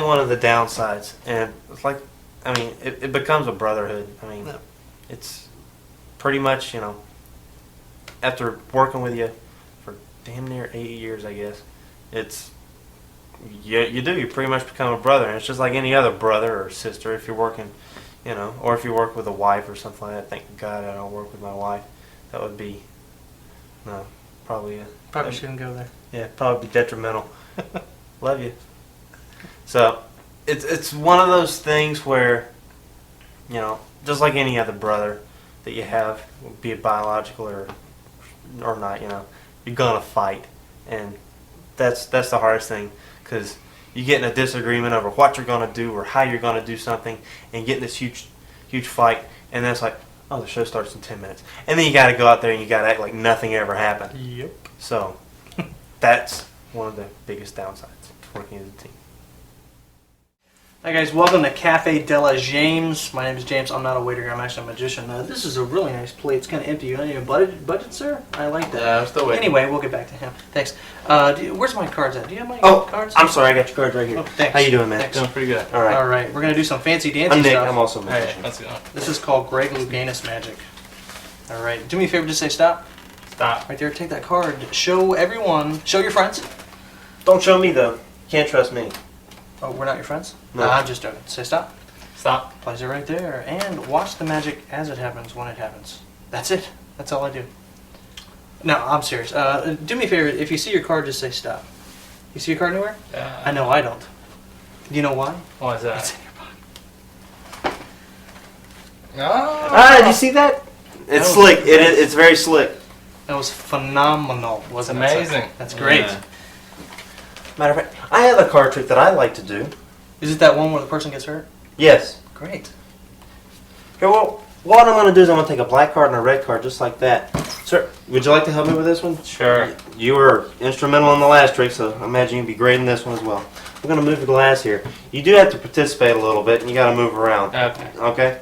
one of the downsides. And it's like, it becomes a brotherhood. Yeah. It's pretty much, after working with you for damn near 8 years, I guess, you pretty much become a brother. And it's just like any other brother or sister if you're working, or if you work with a wife or something like that. Thank God I don't work with my wife. That would be, probably shouldn't go there. Yeah, probably be detrimental. Love you. So, it's one of those things where, just like any other brother that you have, be it biological or not, you're gonna fight, and that's the hardest thing because you get in a disagreement over what you're gonna do or how you're gonna do something, and get in this huge fight, and then it's like, oh, the show starts in 10 minutes, and then you got to go out there and you got to act like nothing ever happened. Yep. So, that's one of the biggest downsides of working as a team. Hi guys, welcome to Cafe de la James. My name is James. I'm not a waiter here. I'm actually a magician. This is a really nice plate. It's kind of empty. You don't need a budget, sir? I like that. Yeah, I'm still waiting. Anyway, we'll get back to him. Thanks. Where's my cards at? Do you have my cards? I'm sorry. I got your cards right here. Oh, thanks. How you doing, man? Thanks. Doing pretty good. All right. All right. We're going to do some fancy dancy I'm Nick. stuff. I'm also a All magician. right. Let's go. This is called Greg Louganis magic. All right. Do me a favor. Just say stop. Stop. Right there, take that card. Show everyone. Show your friends. Don't show me though. Can't trust me. Oh, we're not your friends? No. I'm just joking. Say stop. Stop. Place it right there. And watch the magic as it happens when it happens. That's it. That's all I do. No, I'm serious. Do me a favor. If you see your card, just say stop. You see your card anywhere? I know I don't. Do you know why? Why is It's that? in your pocket. Oh. Ah, did you see that? It's That was slick. great. It's very slick. That was phenomenal, wasn't it? amazing. That's great. Yeah. Matter of fact, I have a card trick that I like to do. Is it that one where the person gets hurt? Yes. Great. Here, well, what I'm going to do is I'm going to take a black card and a red card just like that. Sir, would you like to help me with this one? Sure. You were instrumental in the last trick, so I imagine you'd be great in this one as well. We're going to move the glass here. You do have to participate a little bit, and you got to move around. Okay. Okay?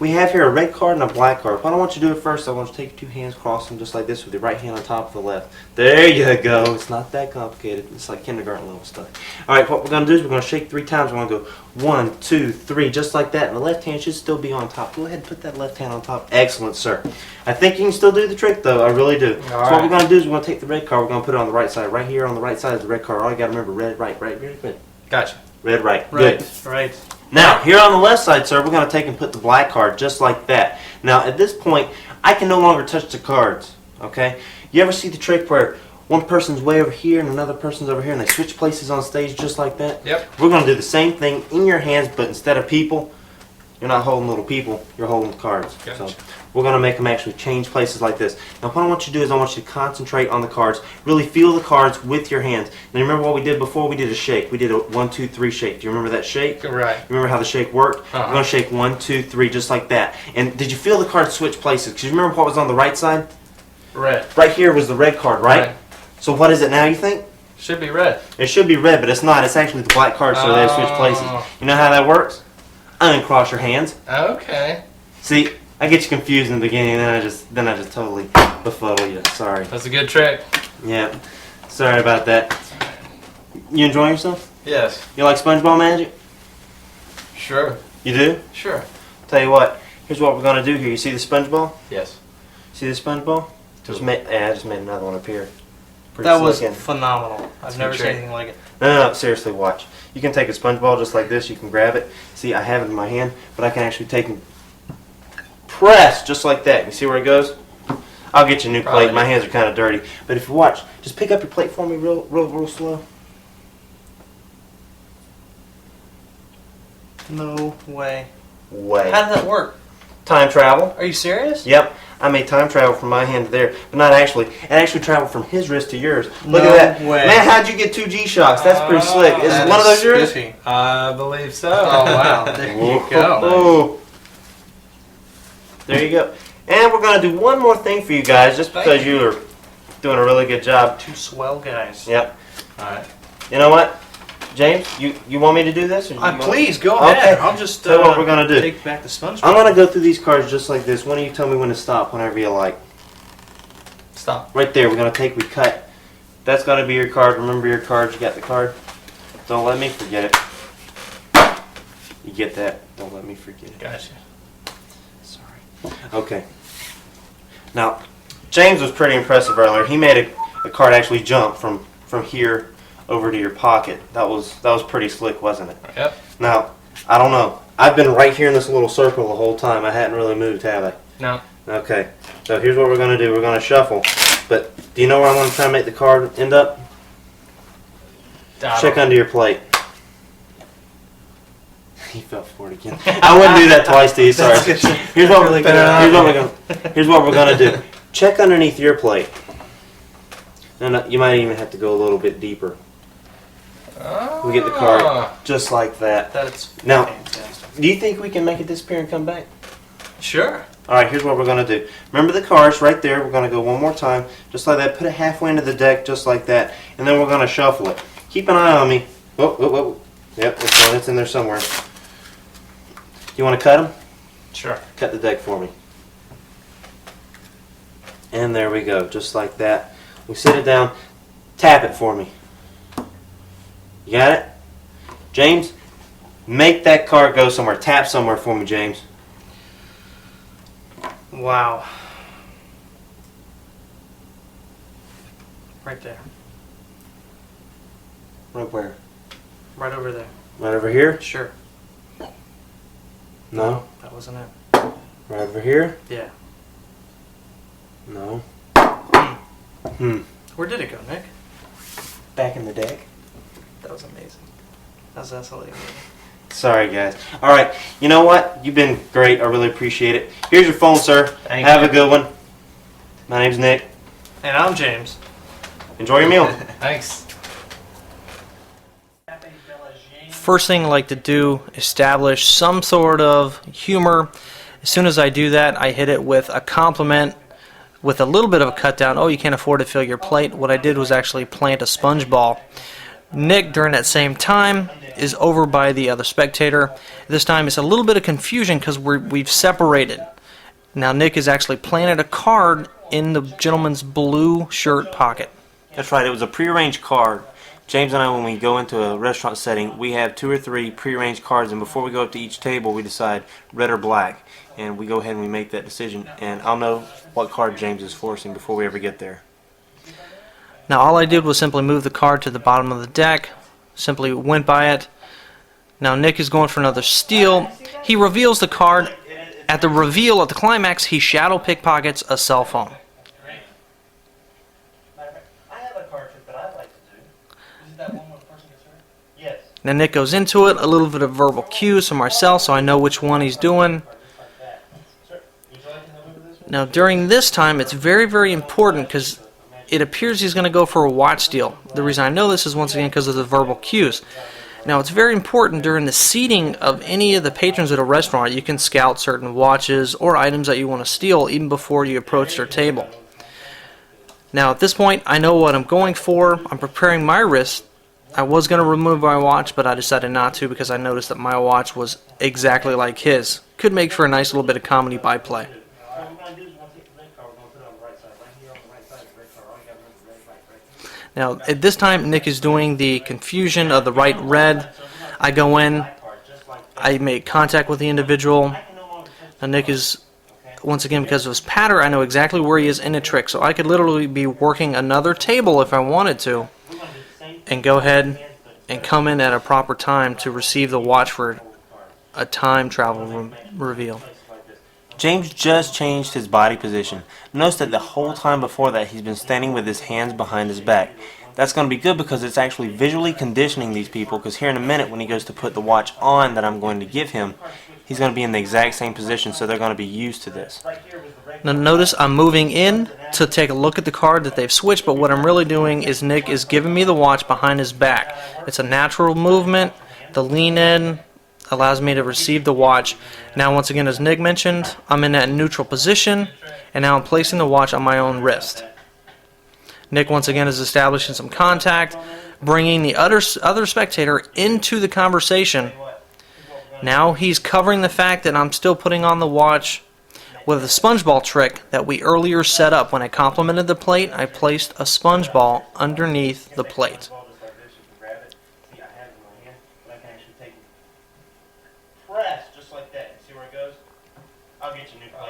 We have here a red card and a black card. What I want you to do at first, I want you to take your two hands, cross them just like this with your right hand on top of the left. There you go. It's not that complicated. It's like kindergarten level stuff. All right, what we're going to do is we're going to shake 3 times. We're going to go 1, 2, 3, just like that. And the left hand should still be on top. Go ahead and put that left hand on top. Excellent, sir. I think you can still do the trick, though. I really do. So what we're going to do is we're going to take the red card. We're going to put it on the right side. Right here on the right side is the red card. All you got to remember, red, right, red. Gotcha. Red, right. Right. Good. Right. Now, here on the left side, sir, we're going to take and put the black card just like that. Now, at this point, I can no longer touch the cards, okay? You ever see the trick where one person's way over here and another person's over here and they switch places on stage just like that? Yep. We're going to do the same thing in your hands, but instead of people, you're not holding little people, you're holding cards. Gotcha. So we're going to make them actually change places like this. Now, what I want you to do is I want you to concentrate on the cards. Really feel the cards with your hands. Now, remember what we did before? We did a shake. We did a 1, 2, 3 shake. Do you remember that shake? Right. Remember how the shake worked? Uh-huh. We're going to shake 1, 2, 3 just like that. And did you feel the cards switch places? Because you remember what was on the right side? Red. Right here was the red card, right? So what is it now, you think? Should be red. It should be red, but it's not. It's actually the black card, so they switch places. You know how that works? Uncross your hands. Okay. See, I get you confused in the beginning, and then I just totally befuddle you. Sorry. That's a good trick. Yeah. Sorry about that. You enjoying yourself? Yes. You like SpongeBob magic? Sure. You do? Sure. Tell you what. Here's what we're gonna do here. You see the sponge ball? Yes. See the sponge ball? I just made another one appear. Pretty That was slick, and- phenomenal. I've never seen trick. anything like it. No, seriously, watch. You can take a sponge ball just like this. You can grab it. See, I have it in my hand, but I can actually take and press just like that. You see where it goes? I'll get you a new plate. Probably. My hands are kind of dirty. But if you watch, just pick up your plate for me real slow. No way. Way. How did that work? Time travel. Are you serious? Yep. I made time travel from my hand to there, but not actually. It actually traveled from his wrist to yours. Look No at that. way. Man, how'd you get 2 G-Shocks? That's pretty slick. Is That one of those yours? spiffy. I believe so. Oh, wow. There you go. Oh. There you go. And we're going to do one more thing for you guys, just Thank because you're doing a really good job. 2 swell guys. Yep. Alright. You know what? James, you want me to do this? Or you want- Please, go Okay. ahead. I'll just Tell you what we're gonna do. take back the sponge. I'm going to go through these cards just like this. One of you tell me when to stop whenever you like. Stop. Right there, we're going to we cut. That's going to be your card. Remember your cards. You got the card? Don't let me forget it. You get that? Don't let me forget it. Gotcha. Sorry. Okay. Now, James was pretty impressive earlier. He made a card actually jump from here over to your pocket. That was pretty slick, wasn't it? Yep. Now, I don't know. I've been right here in this little circle the whole time. I hadn't really moved, have I? No. Okay. So here's what we're going to do. We're going to shuffle. But do you know where I'm going to try and make the card end up? Check under your plate. He fell for it again. I wouldn't do that twice to you. Sorry. Here's what we're going to do. Check underneath your plate. And you might even have to go a little bit deeper. We get the card just like that. That's Now, fantastic. do you think we can make it disappear and come back? Sure. All right, here's what we're going to do. Remember the cards right there. We're going to go one more time, just like that. Put it halfway into the deck, just like that. And then we're going to shuffle it. Keep an eye on me. Whoa, whoa, whoa. Yep, it's one. It's in there somewhere. You want to cut them? Sure. Cut the deck for me. And there we go, just like that. We sit it down. Tap it for me. You got it? James, make that card go somewhere. Tap somewhere for me, James. Wow. Right there. Right where? Right over there. Right over here? Sure. No. That wasn't it. Right over here? Yeah. No. Where did it go, Nick? Back in the deck. That was amazing. That's absolutely amazing. Sorry, guys. All right. You know what? You've been great. I really appreciate it. Here's your phone, sir. Thank Have you. a good one. My name's Nick. And I'm James. Enjoy your meal. Thanks. First thing I like to do, establish some sort of humor. As soon as I do that, I hit it with a compliment with a little bit of a cut down. Oh, you can't afford to fill your plate. What I did was actually plant a sponge ball. Nick, during that same time, is over by the other spectator. This time it's a little bit of confusion because we've separated. Now Nick has actually planted a card in the gentleman's blue shirt pocket. That's right. It was a prearranged card. James and I, when we go into a restaurant setting, we have 2 or 3 prearranged cards, and before we go up to each table, we decide red or black, and we go ahead and we make that decision. And I'll know what card James is forcing before we ever get there. Now all I did was simply move the card to the bottom of the deck, simply went by it. Now Nick is going for another steal. He reveals the card. At the reveal, at the climax, he shadow pickpockets a cell phone. I have a card trick that I'd like to do. Is it that one where the person gets hurt? Yes. Now Nick goes into it, a little bit of verbal cues from Marcel so I know which one he's doing. Now during this time, it's very, very important because it appears he's going to go for a watch steal. The reason I know this is once again because of the verbal cues. Now it's very important during the seating of any of the patrons at a restaurant, you can scout certain watches or items that you want to steal even before you approach their table. Now at this point, I know what I'm going for. I'm preparing my wrist. I was going to remove my watch, but I decided not to because I noticed that my watch was exactly like his. Could make for a nice little bit of comedy byplay. Now, at this time, Nick is doing the confusion of the right red. I go in, I make contact with the individual. Now, Nick is, once again, because of his pattern, I know exactly where he is in a trick. So I could literally be working another table if I wanted to, and go ahead and come in at a proper time to receive the watch for a time travel reveal. James just changed his body position. Notice that the whole time before that he's been standing with his hands behind his back. That's going to be good because it's actually visually conditioning these people, because here in a minute when he goes to put the watch on that I'm going to give him, he's going to be in the exact same position, so they're going to be used to this. Now notice I'm moving in to take a look at the card that they've switched, but what I'm really doing is Nick is giving me the watch behind his back. It's a natural movement. The lean in allows me to receive the watch. Now once again, as Nick mentioned, I'm in that neutral position, and now I'm placing the watch on my own wrist. Nick once again is establishing some contact, bringing the other spectator into the conversation. Now he's covering the fact that I'm still putting on the watch with a sponge ball trick that we earlier set up. When I complimented the plate, I placed a sponge ball underneath the plate.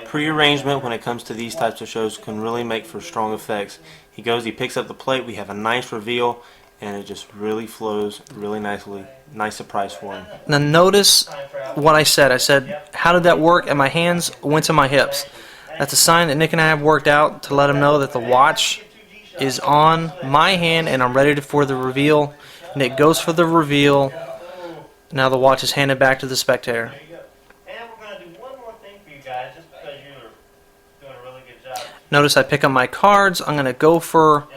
Prearrangement when it comes to these types of shows can really make for strong effects. He goes, he picks up the plate, we have a nice reveal, and it just really flows really nicely. Nice surprise for him. Now notice what I said. I said, how did that work? And my hands went to my hips. That's a sign that Nick and I have worked out to let him know that the watch is on my hand and I'm ready for the reveal. Nick goes for the reveal. Now the watch is handed back to the spectator. Notice I pick up my cards. I'm going to go for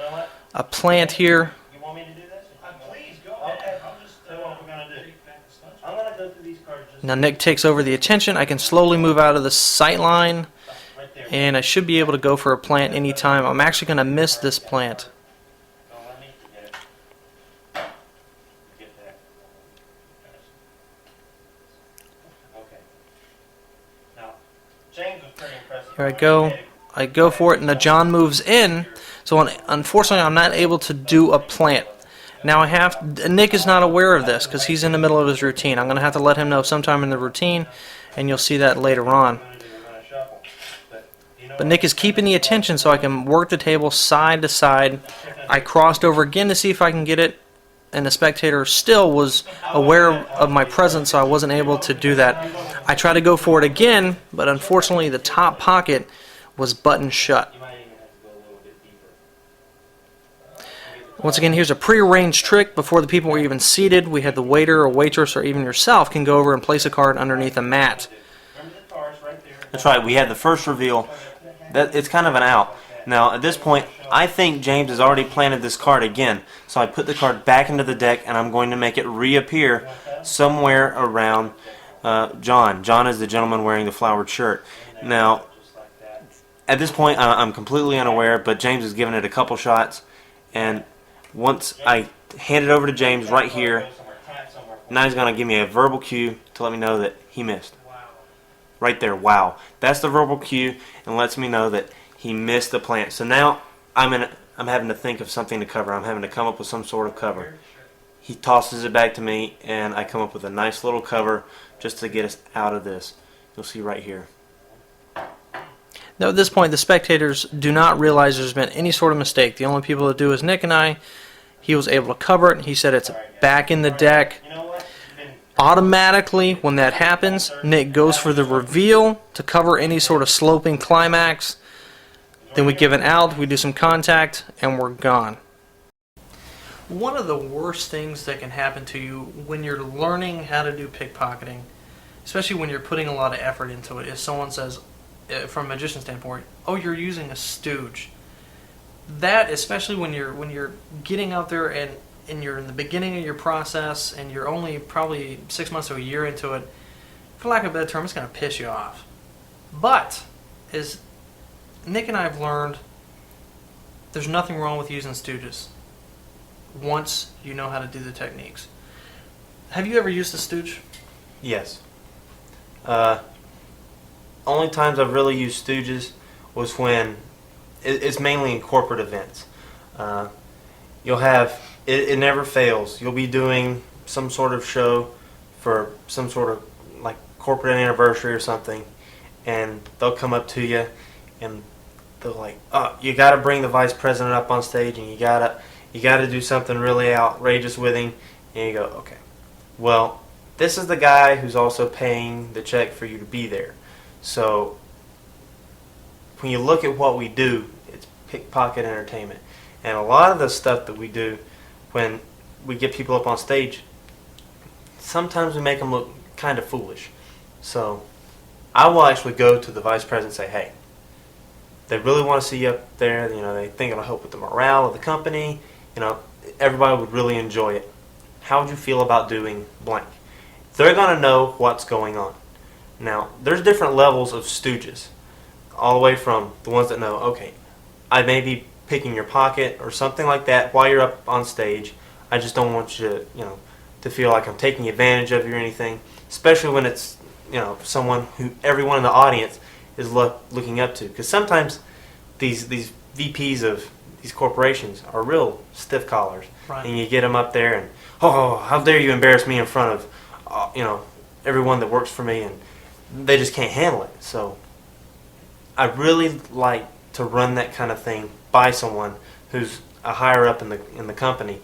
a plant here. You want me to do this? Please, go ahead. I'll just tell you what we're going to do. I'm going to go through these cards. Now Nick takes over the attention. I can slowly move out of the sight line, and I should be able to go for a plant anytime. I'm actually going to miss this plant. Here I go. I go for it, and the John moves in. So unfortunately, I'm not able to do a plant. Now Nick is not aware of this because he's in the middle of his routine. I'm going to have to let him know sometime in the routine, and you'll see that later on. But Nick is keeping the attention so I can work the table side to side. I crossed over again to see if I can get it, and the spectator still was aware of my presence, so I wasn't able to do that. I tried to go for it again, but unfortunately the top pocket was buttoned shut. Once again, here's a prearranged trick. Before the people were even seated, we had the waiter or waitress or even yourself can go over and place a card underneath a mat. That's right. We had the first reveal. It's kind of an out. Now, at this point, I think James has already planted this card again. So I put the card back into the deck, and I'm going to make it reappear somewhere around John. John is the gentleman wearing the flowered shirt. Now, at this point, I'm completely unaware, but James has given it a couple shots. And once I hand it over to James right here, now he's going to give me a verbal cue to let me know that he missed. Right there, wow. That's the verbal cue and lets me know that he missed the plant. So now I'm having to think of something to cover. I'm having to come up with some sort of cover. He tosses it back to me, and I come up with a nice little cover just to get us out of this. You'll see right here. Now at this point, the spectators do not realize there's been any sort of mistake. The only people that do is Nick and I. He was able to cover it. He said it's back in the deck. Automatically, when that happens, Nick goes for the reveal to cover any sort of sloping climax. Then we give an out, we do some contact, and we're gone. One of the worst things that can happen to you when you're learning how to do pickpocketing, especially when you're putting a lot of effort into it, is someone says, from a magician standpoint, oh, you're using a stooge. That, especially when you're getting out there and you're in the beginning of your process and you're only probably 6 months to a year into it, for lack of a better term, it's going to piss you off. But, as Nick and I have learned, there's nothing wrong with using stooges once you know how to do the techniques. Have you ever used a stooge? Yes. Only times I've really used stooges was when it's mainly in corporate events. You'll have it never fails. You'll be doing some sort of show for some sort of like corporate anniversary or something, and they'll come up to you and they're like, "Oh, you got to bring the vice president up on stage, and you gotta do something really outrageous with him." And you go, "Okay, well, this is the guy who's also paying the check for you to be there." So when you look at what we do, it's pickpocket entertainment. And a lot of the stuff that we do when we get people up on stage, sometimes we make them look kind of foolish. So I will actually go to the vice president and say, hey, they really want to see you up there. You know, they think it'll help with the morale of the company. You know, everybody would really enjoy it. How would you feel about doing blank? They're going to know what's going on. Now, there's different levels of stooges, all the way from the ones that know, okay, I may be picking your pocket or something like that while you're up on stage. I just don't want you, to feel like I'm taking advantage of you or anything, especially when it's, someone who everyone in the audience is looking up to. Because sometimes these VPs of these corporations are real stiff collars, right. And you get them up there and, oh, how dare you embarrass me in front of, everyone that works for me, and they just can't handle it. So I really like to run that kind of thing by someone who's a higher up in the company,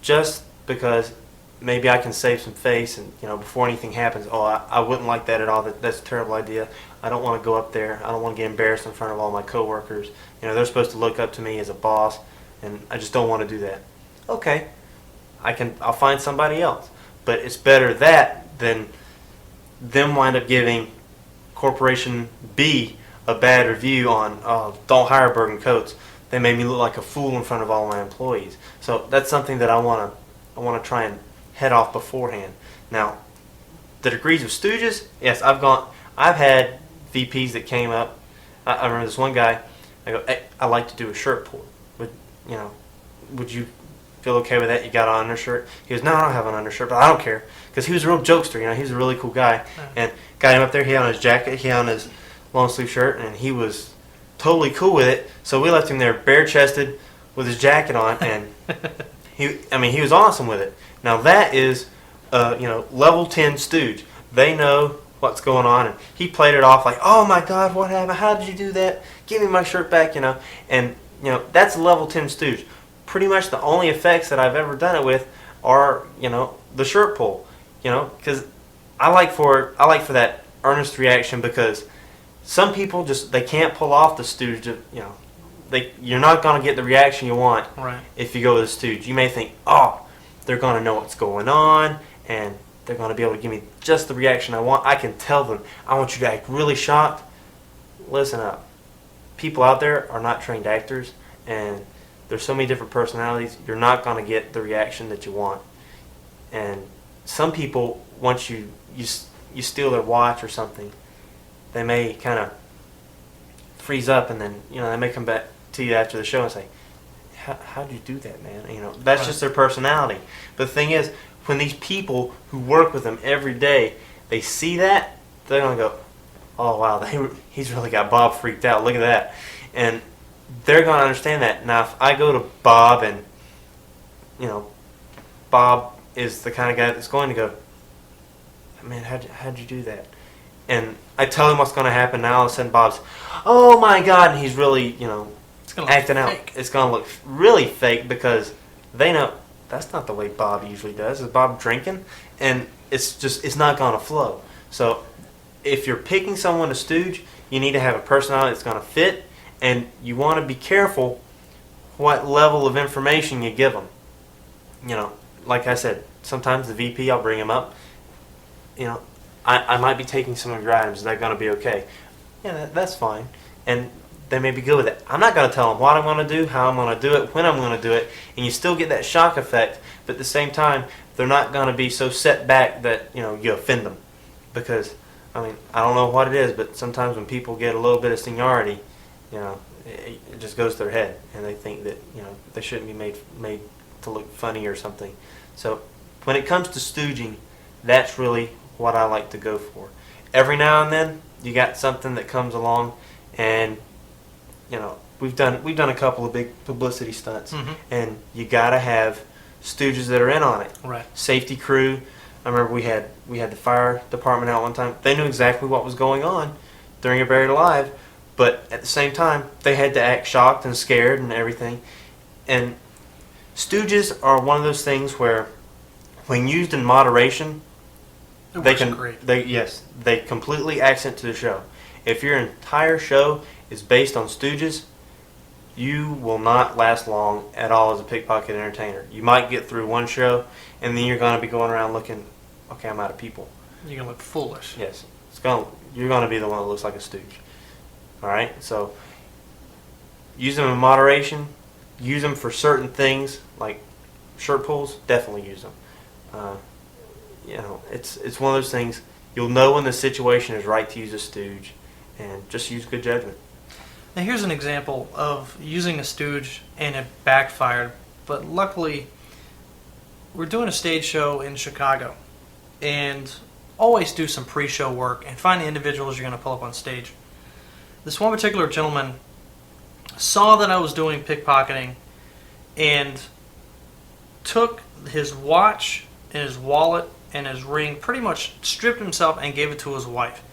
just because maybe I can save some face, and before anything happens, I wouldn't like that at all. That's a terrible idea. I don't want to go up there. I don't want to get embarrassed in front of all my coworkers. They're supposed to look up to me as a boss, and I just don't want to do that. Okay, I'll find somebody else. But it's better that than them wind up giving Corporation B a bad review on, don't hire Bergen Coates. They made me look like a fool in front of all my employees. So that's something that I want to try and head off beforehand. Now, the degrees of stooges, yes, I've had VPs that came up. I remember this one guy. I go, hey, I like to do a shirt pull. Would you feel okay with that? You got an undershirt? He goes, no, I don't have an undershirt, but I don't care, because he was a real jokester. He was a really cool guy, and got him up there. He had on his jacket, he had on his long sleeve shirt, and he was totally cool with it. So we left him there bare chested with his jacket on, and he was awesome with it. Now that is level 10 stooge. They know what's going on, and he played it off like, oh my God, what happened? How did you do that? give me my shirt back, and that's a level 10 stooge. Pretty much the only effects that I've ever done it with are the shirt pull, because I like for that earnest reaction, because some people they can't pull off the stooge. You're not going to get the reaction you want if you go with a stooge. You may think, oh, they're going to know what's going on, and they're going to be able to give me just the reaction I want. I can tell them, I want you to act really shocked. Listen up. People out there are not trained actors, and there's so many different personalities. You're not going to get the reaction that you want. And some people, once you steal their watch or something, they may kind of freeze up, and then they may come back to you after the show and say, how'd you do that, man? That's just their personality. But the thing is, when these people who work with them every day, they see that, they're going to go, oh, wow, he's really got Bob freaked out. Look at that. And they're going to understand that. Now, if I go to Bob and, Bob is the kind of guy that's going to go, man, how'd you do that? And I tell him what's going to happen. Now all of a sudden Bob's, oh my God, and he's really, acting out. It's going to look really fake, because they know that's not the way Bob usually does. Is Bob drinking? And it's not going to flow. So if you're picking someone to stooge, you need to have a personality that's going to fit, and you want to be careful what level of information you give them. Like I said, sometimes the VP, I'll bring him up. I might be taking some of your items. Is that going to be okay? Yeah, that's fine. And they may be good with it. I'm not going to tell them what I'm going to do, how I'm going to do it, when I'm going to do it, and you still get that shock effect, but at the same time, they're not going to be so set back that, you offend them. Because, I don't know what it is, but sometimes when people get a little bit of seniority, it just goes to their head, and they think that, they shouldn't be made to look funny or something. So, when it comes to stooging, that's really what I like to go for. Every now and then, you got something that comes along, and we've done a couple of big publicity stunts, and you got to have stooges that are in on it. Right. Safety crew. I remember we had the fire department out one time. They knew exactly what was going on during a Buried Alive, but at the same time, they had to act shocked and scared and everything. And stooges are one of those things where, when used in moderation, they completely accent to the show. If your entire show is based on stooges, you will not last long at all as a pickpocket entertainer. You might get through one show, and then you're going to be going around looking, okay, I'm out of people. You're going to look foolish. Yes. You're going to be the one that looks like a stooge. All right? So use them in moderation. Use them for certain things, like shirt pulls. Definitely use them. It's one of those things. You'll know when the situation is right to use a stooge, and just use good judgment. Now here's an example of using a stooge and it backfired, but luckily we're doing a stage show in Chicago, and always do some pre-show work and find the individuals you're going to pull up on stage. This one particular gentleman saw that I was doing pickpocketing and took his watch and his wallet and his ring, pretty much stripped himself and gave it to his wife.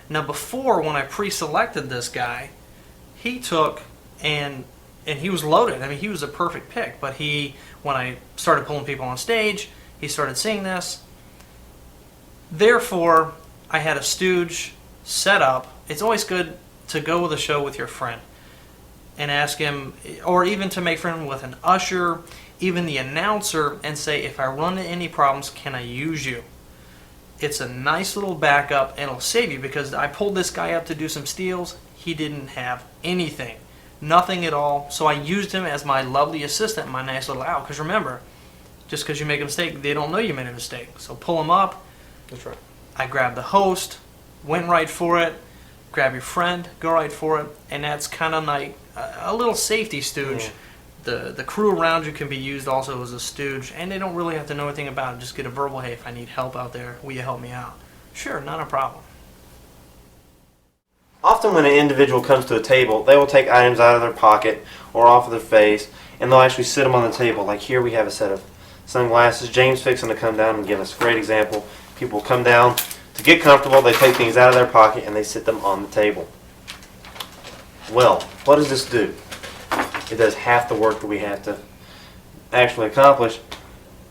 Now before, when I pre-selected this guy, he took and he was loaded. He was a perfect pick, but when I started pulling people on stage, he started seeing this. Therefore, I had a stooge set up. It's always good to go with a show with your friend and ask him, or even to make friends with an usher, even the announcer, and say, if I run into any problems, can I use you? It's a nice little backup, and it'll save you, because I pulled this guy up to do some steals. He didn't have anything. Nothing at all. So I used him as my lovely assistant, my nice little owl. Because remember, just because you make a mistake, they don't know you made a mistake. So pull him up. That's right. I grabbed the host, went right for it. Grab your friend, go right for it. And that's kind of like a little safety stooge. Yeah. The crew around you can be used also as a stooge, and they don't really have to know anything about it. Just get a verbal, hey, if I need help out there, will you help me out? Sure, not a problem. Often when an individual comes to a table, they will take items out of their pocket or off of their face, and they'll actually sit them on the table. Like here we have a set of sunglasses. James fixing to come down and give us a great example. People come down to get comfortable, they take things out of their pocket and they sit them on the table. Well, what does this do? It does half the work that we have to actually accomplish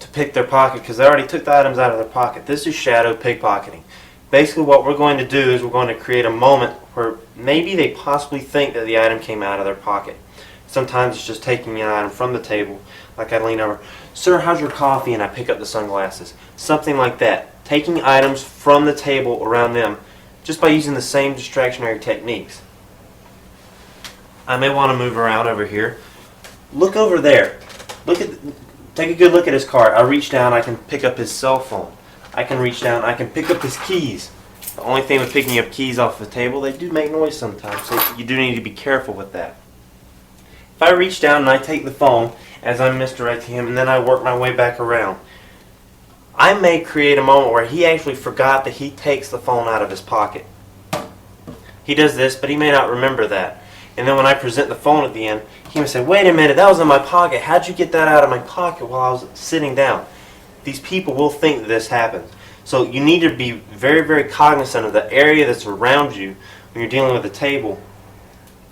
to pick their pocket, because they already took the items out of their pocket. This is shadow pickpocketing. Basically what we're going to do is we're going to create a moment where maybe they possibly think that the item came out of their pocket. Sometimes it's just taking an item from the table, like I lean over, "Sir, how's your coffee?" and I pick up the sunglasses. Something like that. Taking items from the table around them just by using the same distractionary techniques. I may want to move around over here. Look over there. Take a good look at his card. I reach down, I can pick up his cell phone. I can reach down, I can pick up his keys. The only thing with picking up keys off the table, they do make noise sometimes, so you do need to be careful with that. If I reach down and I take the phone as I'm misdirecting him, and then I work my way back around, I may create a moment where he actually forgot that he takes the phone out of his pocket. He does this, but he may not remember that. And then when I present the phone at the end, he may say, "Wait a minute, that was in my pocket. How'd you get that out of my pocket while I was sitting down?" These people will think that this happens. So you need to be very, very cognizant of the area that's around you when you're dealing with a table.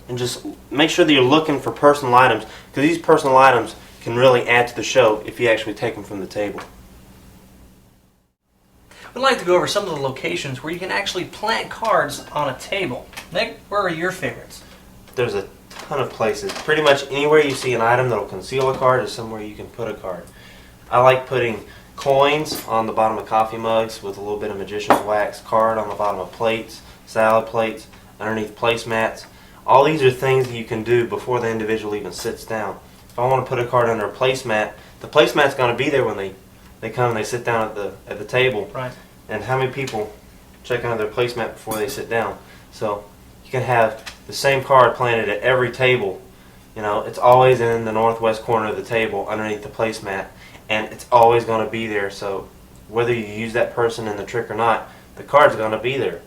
And just make sure that you're looking for personal items, because these personal items can really add to the show if you actually take them from the table. We'd like to go over some of the locations where you can actually plant cards on a table. Nick, where are your favorites? There's a ton of places. Pretty much anywhere you see an item that will conceal a card is somewhere you can put a card. I like putting coins on the bottom of coffee mugs with a little bit of magician's wax, card on the bottom of plates, salad plates, underneath placemats. All these are things that you can do before the individual even sits down. If I want to put a card under a placemat, the placemat's going to be there when they come and they sit down at the table. Right. And how many people check under their placemat before they sit down? So you can have the same card planted at every table. You know, it's always in the northwest corner of the table underneath the placemat, and it's always going to be there. So whether you use that person in the trick or not, the card's going to be there.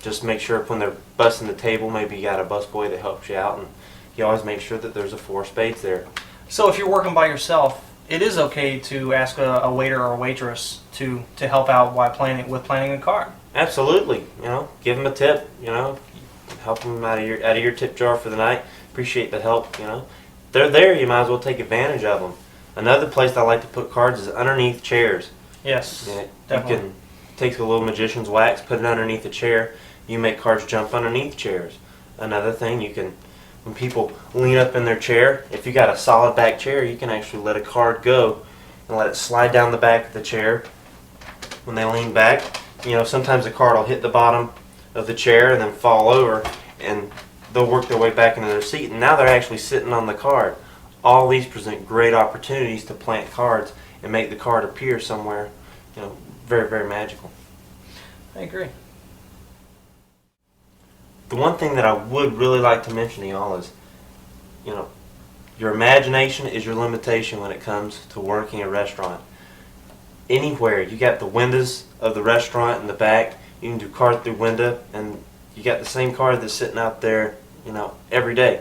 Just make sure when they're busting the table, maybe you got a busboy that helps you out, and you always make sure that there's a 4 spades there. So if you're working by yourself, it is okay to ask a waiter or a waitress to help out while planning a card. Absolutely. You know, give them a tip. You know, help them out of your tip jar for the night. Appreciate the help. You know, they're there. You might as well take advantage of them. Another place I like to put cards is underneath chairs. Yes, Yeah, definitely. you can take a little magician's wax, put it underneath a chair. You make cards jump underneath chairs. Another thing, you can, when people lean up in their chair, if you got a solid back chair, you can actually let a card go and let it slide down the back of the chair. When they lean back, you know, sometimes the card will hit the bottom of the chair and then fall over, and they'll work their way back into their seat, and now they're actually sitting on the card. All these present great opportunities to plant cards and make the card appear somewhere, you know, very, very magical. I agree. The one thing that I would really like to mention to y'all is, you know, your imagination is your limitation when it comes to working a restaurant. Anywhere, you got the windows of the restaurant in the back, you can do card through window, and you got the same card that's sitting out there, you know, every day.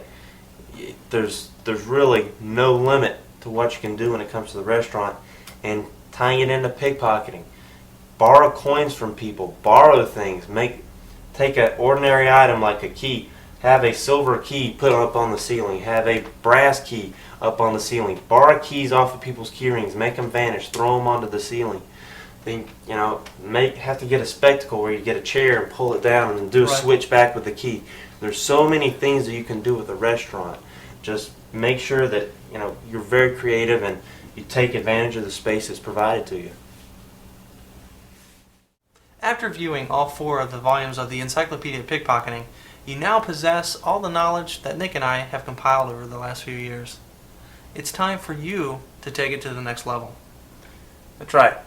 There's really no limit to what you can do when it comes to the restaurant, and tying it into pickpocketing. Borrow coins from people, borrow things, take an ordinary item like a key, have a silver key put up on the ceiling, have a brass key up on the ceiling, borrow keys off of people's key rings, make them vanish, throw them onto the ceiling. Then, you know, have to get a spectacle where you get a chair and pull it down and do a switch back with the key. There's so many things that you can do with a restaurant. Just make sure that, you know, you're very creative and you take advantage of the space that's provided to you. After viewing all 4 of the volumes of the Encyclopedia of Pickpocketing, you now possess all the knowledge that Nick and I have compiled over the last few years. It's time for you to take it to the next level. That's right.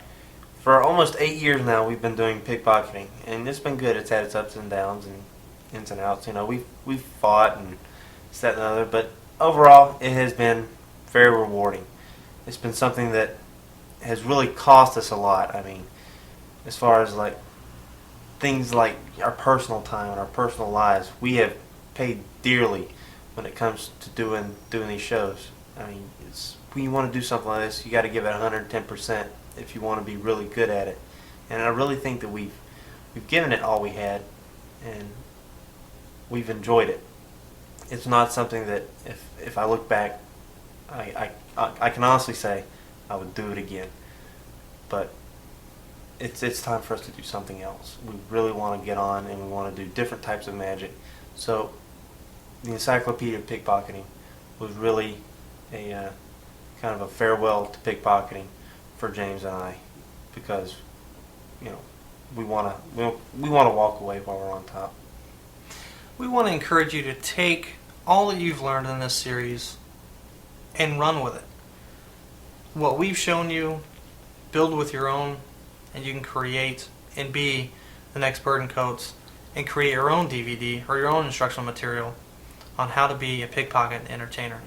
For almost 8 years now, we've been doing pickpocketing, and it's been good. It's had its ups and downs and ins and outs. You know, we've fought and this, that, and the other, but overall, it has been very rewarding. It's been something that has really cost us a lot. I mean, as far as like things like our personal time and our personal lives, we have paid dearly when it comes to doing these shows. I mean, when you want to do something like this, you got to give it 110% if you want to be really good at it. And I really think that we've given it all we had, and we've enjoyed it. it's not something that if I look back, I can honestly say I would do it again. But it's time for us to do something else. We really want to get on and we want to do different types of magic. So the Encyclopedia of Pickpocketing was really a kind of a farewell to pickpocketing for James and I, because we want to walk away while we're on top. We want to encourage you to take all that you've learned in this series and run with it. What we've shown you, build with your own, and you can create and be the next Burden Coates and create your own DVD or your own instructional material on how to be a pickpocket entertainer.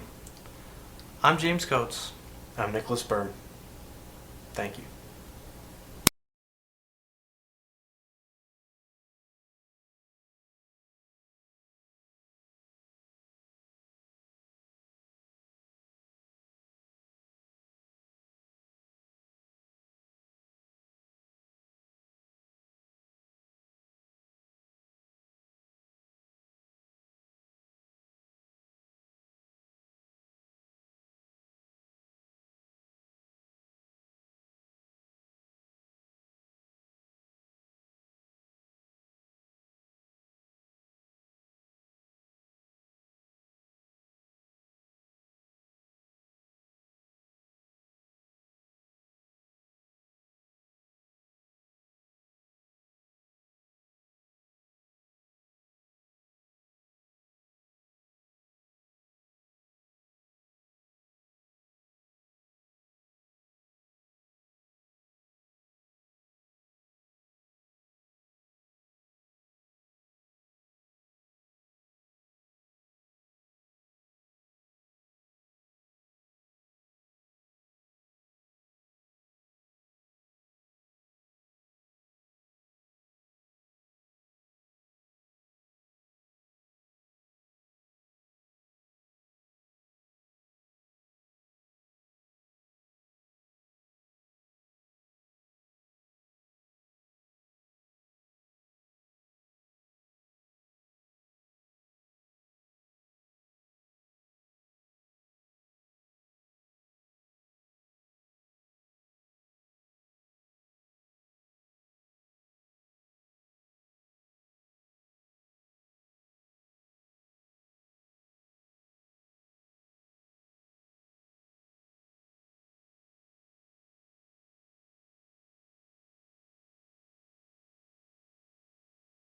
I'm James Coates. I'm Nicholas Bird. Thank you.